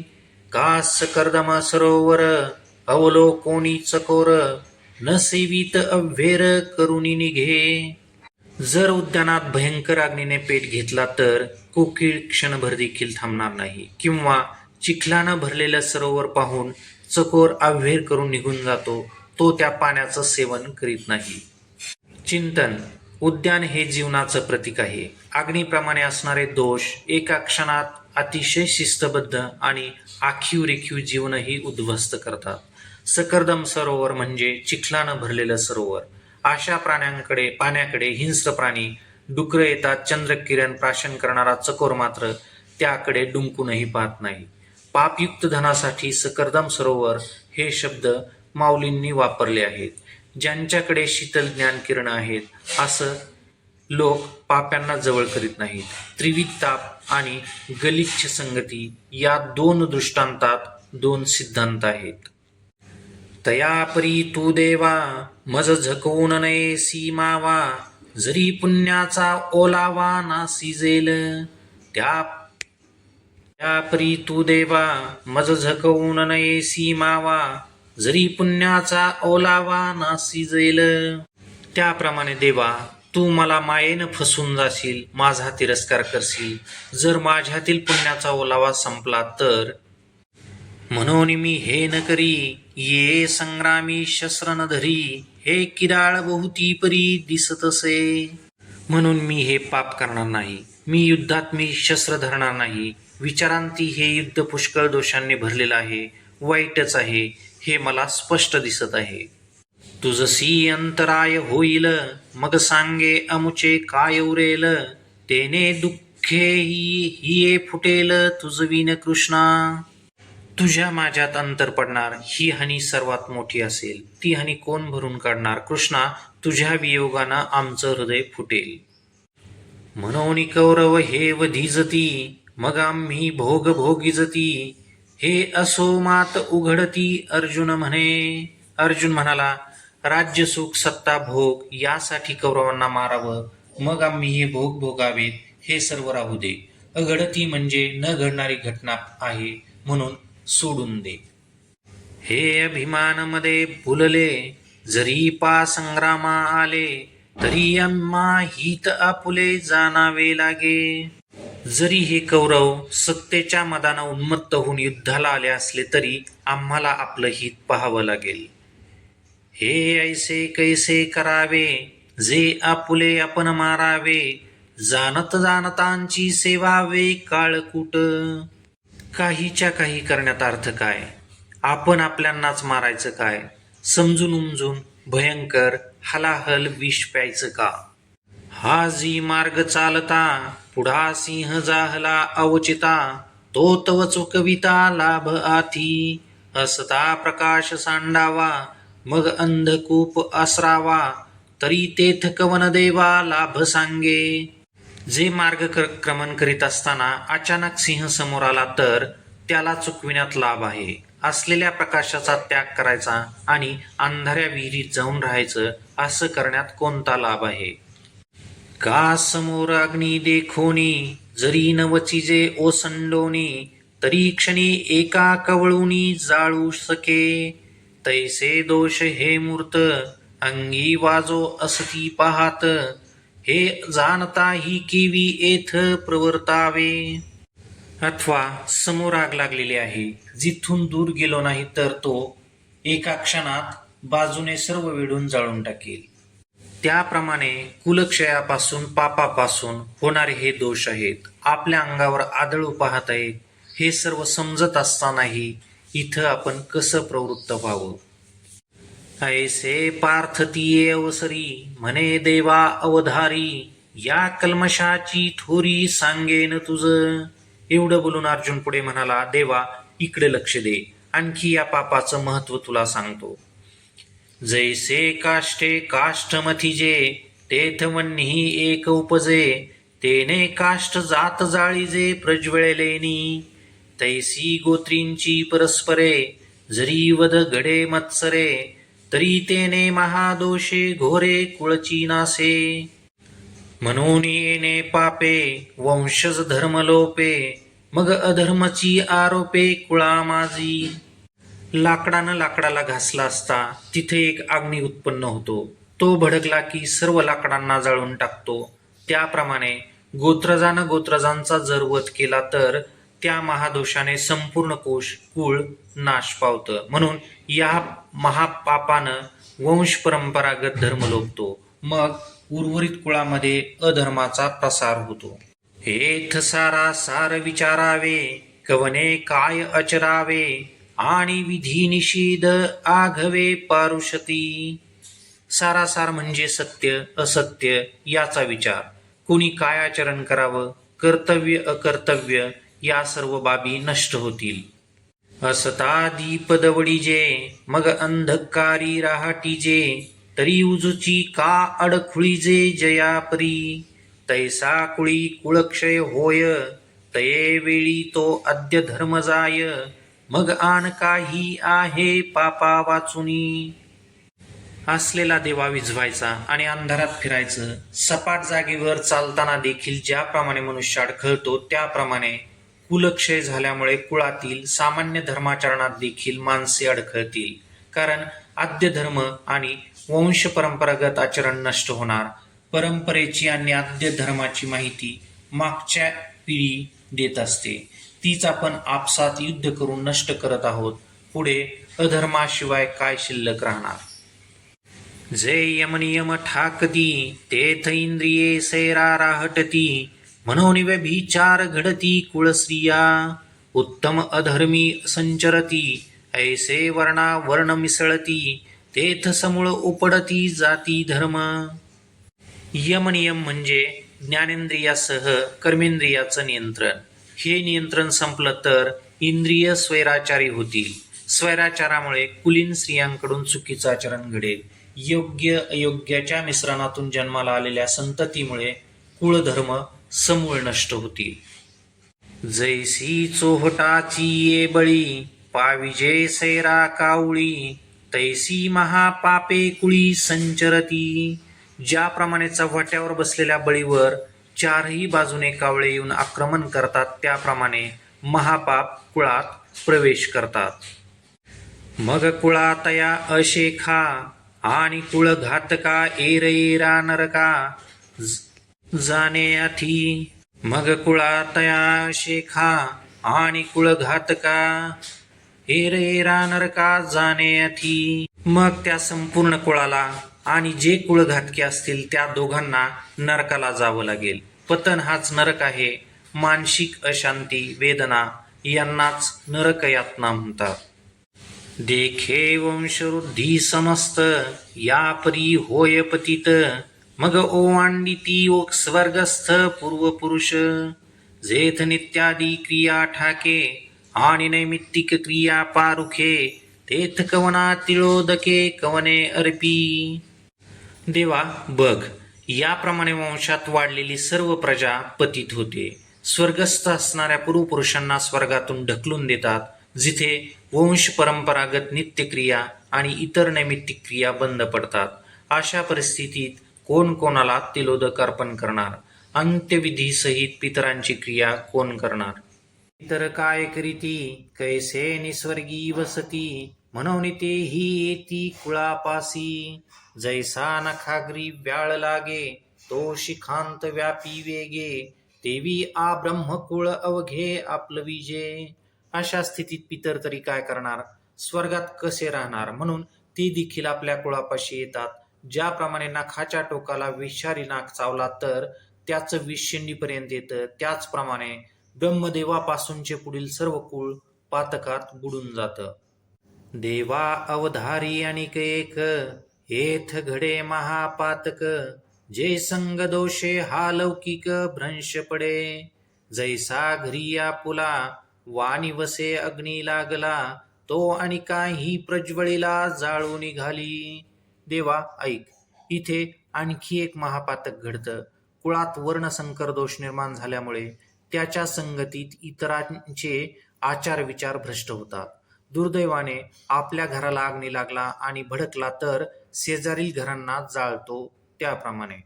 कास कर्दम सरोवर अवलोकोनी चकोर. न सेवित अव्हेर करुणी निघे. जर उद्यानात भयंकर अग्नीने पेट घेतला तर कोकिळ क्षणभर देखील थांबणार नाही, किंवा चिखलानं भरलेलं सरोवर पाहून चकोर अव्हेर करून निघून जातो, तो त्या पाण्याचं सेवन करीत नाही. चिंतन. उद्यान हे जीवनाचं प्रतीक आहे. अग्नीप्रमाणे असणारे दोष एका क्षणात अतिशय शिस्तबद्ध आणि आखीव रेखीव जीवनही उद्ध्वस्त करतात. सकर्दम सरोवर म्हणजे चिखलानं भरलेलं सरोवर. अशा पाण्याकडे हिंस्र प्राणी, डुकरं येतात, चंद्रकिरण प्राशन करणारा चकोर मात्र त्याकडे डुंकूनही पाहत नाही. पापयुक्त धनासाठी सकर्दम सरोवर हे शब्द माऊलींनी वापरले आहेत. ज्यांच्याकडे शीतल ज्ञान किरण आहेत, असं लोक पाप्यांना जवळ करीत नाहीत. त्रिविध ताप आणि गलिच्छ संगती या दोन दृष्टांतात दोन सिद्धांत आहेत. तयापरी तू देवा मज झकवून नये मावा. जरी पुण्याचा ओलावा नासी जेल. त्यापरी तू देवा मज झकवून नये मावा. जरी पुण्याचा ओलावा नासी जेल. त्याप्रमाणे देवा, तू मला मायेनं फसवून जाशील, माझा तिरस्कार करशील. जर माझ्यातील पुण्याचा ओलावा संपला तर. म्हणून मी हे न करी, ये संग्रामी शस्त्र न धरी. हे किडाळ बहुती परी दिसतसे. म्हणून मी हे पाप करणार नाही, मी युद्धात शस्त्र धरणार नाही. विचारांती हे युद्ध पुष्कळ दोषांनी भरलेलं आहे, वाईटच आहे, हे मला स्पष्ट दिसत आहे. तुझसी अंतराय होईल, मग सांगे अमुचे काय उरेल. तेने दुःखे हिये फुटेल तुझविन कृष्णा. तुझ्या माझ्यात अंतर पडणार, ही हानी सर्वात मोठी असेल. ती हानी कोण भरून काढणार? कृष्णा, तुझ्या वियोगानं आमचं हृदय फुटेल. म्हणून कौरव हे वधिजती, मग आम्ही भोग भोगिजती. हे असो मात उघडती अर्जुन म्हणे. अर्जुन म्हणाला, राज्य सुख सत्ता भोग यासाठी कौरवांना मारावं, मग आम्ही हे भोग भोगावेत. हे सर्व राहू दे. अघडती म्हणजे न घडणारी घटना आहे, म्हणून सोडून दे. हे अभिमान मध्ये फुलले, जरी पा संग्रामा आले. तरी आम्हा हित आपुले जाणावे लागे. जरी हे कौरव सत्तेच्या मदानं उन्मत्त होऊन युद्धाला आले असले तरी आम्हाला आपलं हित पाहावं लागेल. हे ऐसे कैसे करावे, जे आपुले आपण मारावे. जाणत जाणतांची सेवावे काळकूट. काहीच्या काही करण्यात अर्थ काय? आपण आपल्यांनाच मारायचं काय? समजून उमजून भयंकर हलाहल विष प्यायचं का? हा जी मार्ग चालता, पुढा सिंह जाहला अवचिता. तो तव चुकविता लाभ आथी. असता प्रकाश सांडावा, मग अंधकूप आसरावा. तरी तेथ कवन देवा लाभ सांगे. जे मार्गक्रमण करीत असताना अचानक सिंह समोर आला तर त्याला चुकविण्यात लाभ आहे. असलेल्या प्रकाशाचा त्याग करायचा आणि अंधाऱ्या विहिरीत जाऊन राहायचं, असं करण्यात कोणता लाभ आहे? का समोर अग्नी देखोनी, जरी न वचिजे ओसंडोनी. तरी क्षणी एका कवळूनी जाळू सके. तैसे दोष हे मूर्त, अंगी वाजो असती पाहात. हे जाणता ही केवी येथ प्रवर्तावे. अथवा समोर आग लागलेली आहे, जिथून दूर गेलो नाही तर तो एका क्षणात बाजूने सर्व वेढून जाळून टाकेल. त्याप्रमाणे कुलक्षयापासून, पापापासून होणारे हे दोष आहेत, आपल्या अंगावर आदळू पाहत आहेत. हे सर्व समजत असतानाही इथं आपण कसं प्रवृत्त व्हावं? ऐसे पार्थतीये अवसरी, म्हणे देवा अवधारी. या कल्मशाची थोरी सांगेन तुझं. एवढं बोलून अर्जुन पुढे म्हणाला, देवा इकडे लक्ष दे, आणखी या पापाचं महत्व तुला सांगतो. जैसे काष्टे काष्ठ मथिजे, तेथ वन्ही एक उपजे. तेने काष्ट जात जाळीजे प्रज्वळलेनी. तैसी गोत्रींची परस्परे, जरी वध घडे मत्सरे. तरी तेने महादोषे घोरे कुळची नासे. म्हणून येणे पापे वंशज धर्म लोपे, मग अधर्मची आरोपे कुळा माझी. लाकडानं लाकडाला घासला असता तिथे एक अग्नी उत्पन्न होतो. तो भडकला की सर्व लाकडांना जाळून टाकतो. त्याप्रमाणे गोत्रजानं गोत्रजांचा जर वध केला तर त्या महादोषाने संपूर्ण कुळ नाश पावतं. म्हणून या महापापानं वंश परंपरागत धर्म लोपतो. मग उर्वरित कुळामध्ये अधर्माचा प्रसार होतो. हेथ सारा सार विचारावे, कवने काय अचरावे, आणि विधी निषेध आघवे पारुषती. सारासार म्हणजे सत्य असत्य याचा विचार. कुणी काय आचरण करावं, कर्तव्य अकर्तव्य या सर्व बाबी नष्ट होतील. असता दीप दवडीजे, मग अंधकारी राहाटीजे, तरी उजूची का अडखुळीजे जयापरी. तैसा कुळी कुळक्षय होय, तये वेळी तो अद्य धर्म जाय, मग आण काही आहे पापा वाचुनी. असलेला देवा विझवायचा आणि अंधारात फिरायचं. सपाट जागेवर चालताना देखील ज्याप्रमाणे मनुष्य अडखळतो त्याप्रमाणे कुलक्षय झाल्यामुळे कुळातील सामान्य धर्माचरणात देखील माणसे अडखळतील. कारण आद्य धर्म आणि वंश परंपरागत आचरण नष्ट होणार. परंपरेची आणि आद्य धर्माची माहिती मागच्या पिढी देत असते. तीच आपण आपसात युद्ध करून नष्ट करत आहोत. पुढे अधर्माशिवाय काय शिल्लक राहणार. जे यमनियम ठाकती, तेथ इंद्रिये सैरा राहटती, म्हणून व्यभिचार घडती कुळस्त्रिया. उत्तम अधर्मी संचरती, ऐसे वर्णा वर्ण मिसळती, तेथ समूळ उपडती जाती धर्म. यमनियम म्हणजे ज्ञानेंद्रियासह कर्मेंद्रियाचं नियंत्रण. हे नियंत्रण संपलं तर इंद्रिय स्वैराचारी होतील. स्वैराचारामुळे कुलीन स्त्रियांकडून चुकीचं आचरण घडेल. योग्य अयोग्याच्या मिश्रणातून जन्माला आलेल्या संततीमुळे कुळधर्म समूळ नष्ट होतील. जैसी चोहटाची ये बळी, पाविजे सैरा कावळी, तैसी महापापे कुळी संचरती. ज्याप्रमाणे चव्हाट्यावर बसलेल्या बळीवर चारही बाजूने कावळे येऊन आक्रमण करतात त्याप्रमाणे महापाप कुळात प्रवेश करतात. मग कुळातया अशेखा, आणि कुळ घातका एरएरा नरका, जाणे अथी. मग कुळातया शेखा, आणि कुळ घातका एरएरा नरका जाणे अथी. मग त्या संपूर्ण कुळाला आणि जे कुळघातके असतील त्या दोघांना नरकाला जावं लागेल. पतन हाच नरक आहे. मानसिक अशांती वेदना यांनाच नरक यातना म्हणतात. देखे वंशवृद्धी समस्त, या परी होय पतित, मग ओवांडिती ओक स्वर्गस्थ पूर्वपुरुष. जेथ नित्यादी क्रिया ठाके, आणि नैमित्तिक क्रिया पारुखे, तेथ कवना तिळोदके कवने अर्पी. देवा बघ, याप्रमाणे वंशात वाढलेली सर्व प्रजा पतित होते. स्वर्गस्थ असणाऱ्या पूर्वपुरुषांना स्वर्गातून ढकलून देतात, जिथे वंश परंपरागत नित्यक्रिया आणि इतर नैमित्तिक क्रिया बंद पडतात. अशा परिस्थितीत कोण कोणाला तिलोदक अर्पण करणार? अंत्यविधीसहित पितरांची क्रिया कोण करणार? इतर काय करीती, कैसे निस्वर्गी वसती, म्हणून तेही येती कुळापासी. जैसा नखाग्री व्याळ लागे, तो शिखांत व्यापी वेगे, तेवी आ ब्रह्मकुळ अवघे आपलविजे. अशा स्थितीत पितर तरी काय करणार? स्वर्गात कसे राहणार? म्हणून ते देखील आपल्या कुळापाशी येतात. ज्याप्रमाणे नखाच्या टोकाला विषारी नाग चावला तर त्याचं विष शेंडीपर्यंत येतं, त्याचप्रमाणे ब्रह्मदेवापासूनचे पुढील सर्व कुळ पातकात बुडून जातं. देवा अवधारी अनिक एक, हेथ घडे महापातक, जे संग दोषे हा लौकिक भ्रंश पडे. जैसा घरी आपुला, वाणी वसे अग्नी लागला, तो आणि काही प्रज्वळीला जाळू निघाली. देवा ऐक, इथे आणखी एक महापातक घडतं. कुळात वर्णसंकर दोष निर्माण झाल्यामुळे त्याच्या संगतीत इतरांचे आचार विचार भ्रष्ट होतात. दुर्दैवाने आपल्या घराला अग्नी लागला आणि भडकला तर शेजारील घरांना जाळतो त्याप्रमाणे.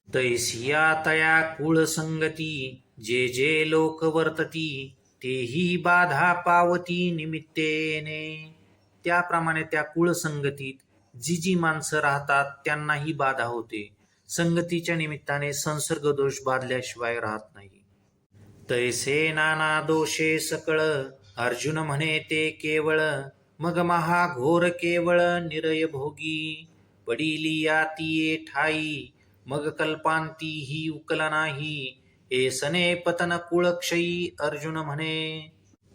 तैसिया तया कुळ संगती जे जे लोक वर्तती तेही बाधा पावती निमित्तेने. त्याप्रमाणे त्या कुळ संगतीत जी जी माणसं राहतात त्यांनाही बाधा होते. संगतीच्या निमित्ताने संसर्ग दोष बाधल्याशिवाय राहत नाही. तैसे नाना दोषे सकळ अर्जुन म्हणे ते केवळ. मग महाघोर केवळ निरय भोगी पडिली याती ठाई. मग कल्पांती ही उकल नाही एसने पतन कुळक्षयी. अर्जुन म्हणे.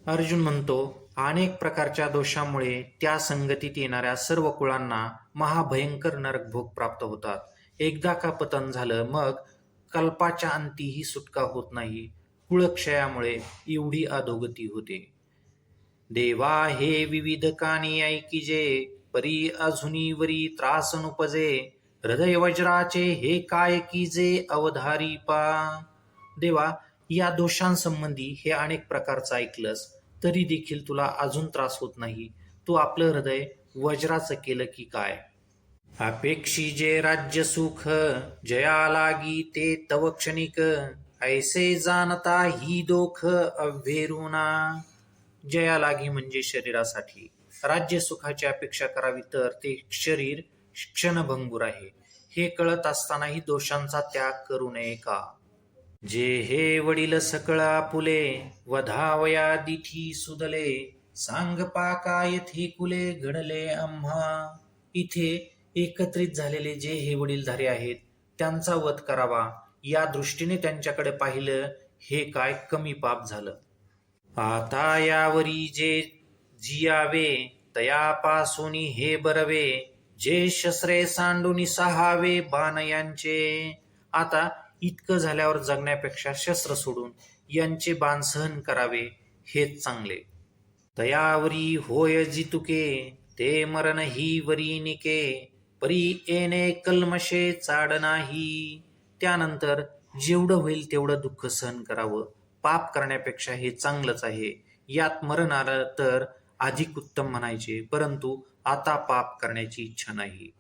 अर्जुन म्हणतो, अनेक प्रकारच्या दोषामुळे त्या संगतीत येणाऱ्या सर्व कुळांना महाभयंकर नरक भोग प्राप्त होतात. एकदा का पतन झालं मग कल्पाच्या अंतीही सुटका होत नाही. कुळक्षयामुळे एवढी अधोगती होते. देवा हे विविध कानी ऐकिजे परी अजुनी वरी त्रास नुपजे. हृदय वज्राचे हे काय कीजे अवधारी पा. देवा, या दोषांसंबंधी हे अनेक प्रकारचं ऐकलंस तरी देखील तुला अजून त्रास होत नाही. तू आपलं हृदय वज्राचं केलं की काय. अपेक्षी जे राज्य सुख जया लागी ते तव क्षणिक. ऐसे जाणता ही दोख अव्हेरुना. जया लागी म्हणजे शरीरासाठी. राज्य सुखाची अपेक्षा करावी तर ते शरीर क्षणभंगूर आहे. हे कळत असतानाही दोषांचा त्याग करू नये का. जे हे वडील सकळ आपुले वधावया दिठी सुदले. सांग पाकाय थे कुले घडले आम्हा. इथे एकत्रित झालेले जे हे वडीलधारे आहेत त्यांचा वध करावा या दृष्टीने त्यांच्याकडे पाहिलं हे काय कमी पाप झालं. आता यावरी जे जियावे तयापासोनी हे बरवे. जे शस्त्रे सांडूनी सहावे बाण यांचे. आता इतकं झाल्यावर जगण्यापेक्षा शस्त्र सोडून यांचे बाण सहन करावे हेच चांगले. तयावरी होय जितुके ते मरण ही वरी निके. परी येणे कल्मशे चाड नाही. त्यानंतर जेवढं होईल तेवढं दुःख सहन करावं. पाप करण्यापेक्षा हे चांगलंच आहे. यात मरण आलं तर अधिक उत्तम म्हणायचे, परंतु आता पाप करण्याची इच्छा नाही.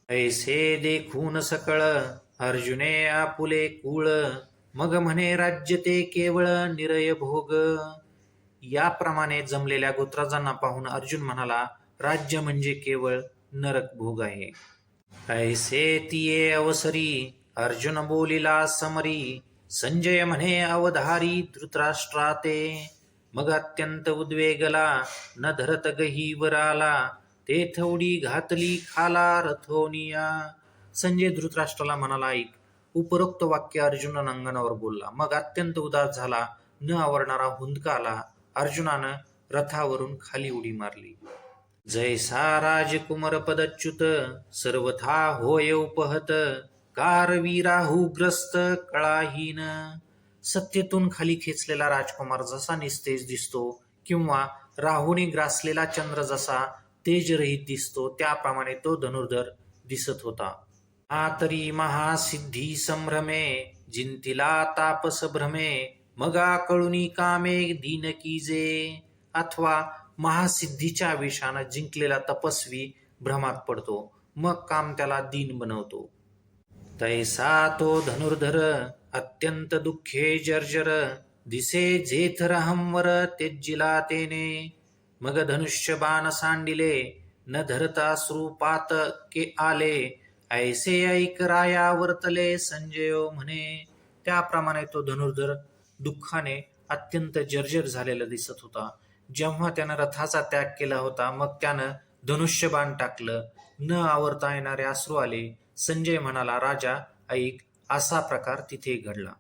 ऐसे देखून सकळ अर्जुने आपुले कुळ. मग म्हणे राज्य ते केवळ निरय भोग. याप्रमाणे जमलेल्या गोत्रजांना पाहून अर्जुन म्हणाला, राज्य म्हणजे केवळ नरक भोग आहे. ऐसे तिये अवसरी अर्जुन बोलिला समरी. संजय म्हणे अवधारी धृतराष्ट्राते. मग अत्यंत उद्वेगला न धरत गहीवराला. ते थोडी घातली खाला रथोनिया. संजय धृतराष्ट्राला म्हणाला, ऐक. उपरोक्त वाक्य अर्जुन अंगणावर बोलला. मग अत्यंत उदास झाला. न आवरणारा हुंदका आला. अर्जुनानं रथावरून खाली उडी मारली. जैसा राजकुमार पदच्युत सर्वथा होय उपहत. कारवीराहुग्रस्त कळाहीन. सत्तेतून खाली खेचलेला राजकुमार जसा निस्तेज दिसतो किंवा राहूने ग्रासलेला चंद्र जसा तेजरहित दिसतो त्याप्रमाणे तो धनुर्धर दिसत होता. तरी महासिद्धी संभ्रमे जिंतिला तापस भ्रमे. मगा कळुनी कामे दीन कीजे. अथवा महासिद्धीच्या आवेशानं जिंकलेला तपस्वी भ्रमात पडतो, मग काम त्याला दीन बनवतो. तैसा तो धनुर्धर अत्यंत दुःखे जर्जर. दिसे जेथर हमवर तेजिला तेने. मग धनुष्य बाण सांडिले न धरता श्रुपात के आले. ऐसे ऐक राया वर्तले संजयो म्हणे. त्याप्रमाणे तो धनुर्धर दुःखाने अत्यंत जर्जर झालेला दिसत होता. जेव्हा त्यानं रथाचा त्याग केला होता मग त्यानं धनुष्यबाण टाकलं. न आवरता येणारे अश्रू आले. संजय म्हणाला, राजा ऐक. असा प्रकार तिथे घडला.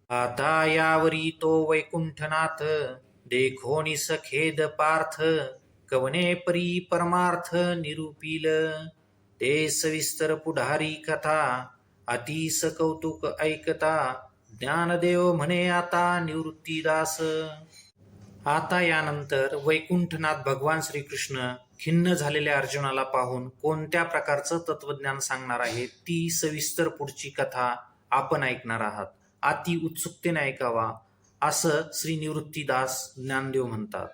आता यावरी तो वैकुंठनाथ देखोनी सखेद पार्थ. कवने परी परमार्थ निरूपिल. ते सविस्तर पुढारी कथा अतिस कौतुक ऐकता. ज्ञानदेव म्हणे आता निवृत्तीदास. आता यानंतर वैकुंठनाथ भगवान श्रीकृष्ण खिन्न झालेल्या अर्जुनाला पाहून कोणत्या प्रकारचं तत्वज्ञान सांगणार आहे ती सविस्तर पुढची कथा आपण ऐकणार आहात. अति उत्सुकतेने ऐकावा असं श्री निवृत्तीदास ज्ञानदेव म्हणतात.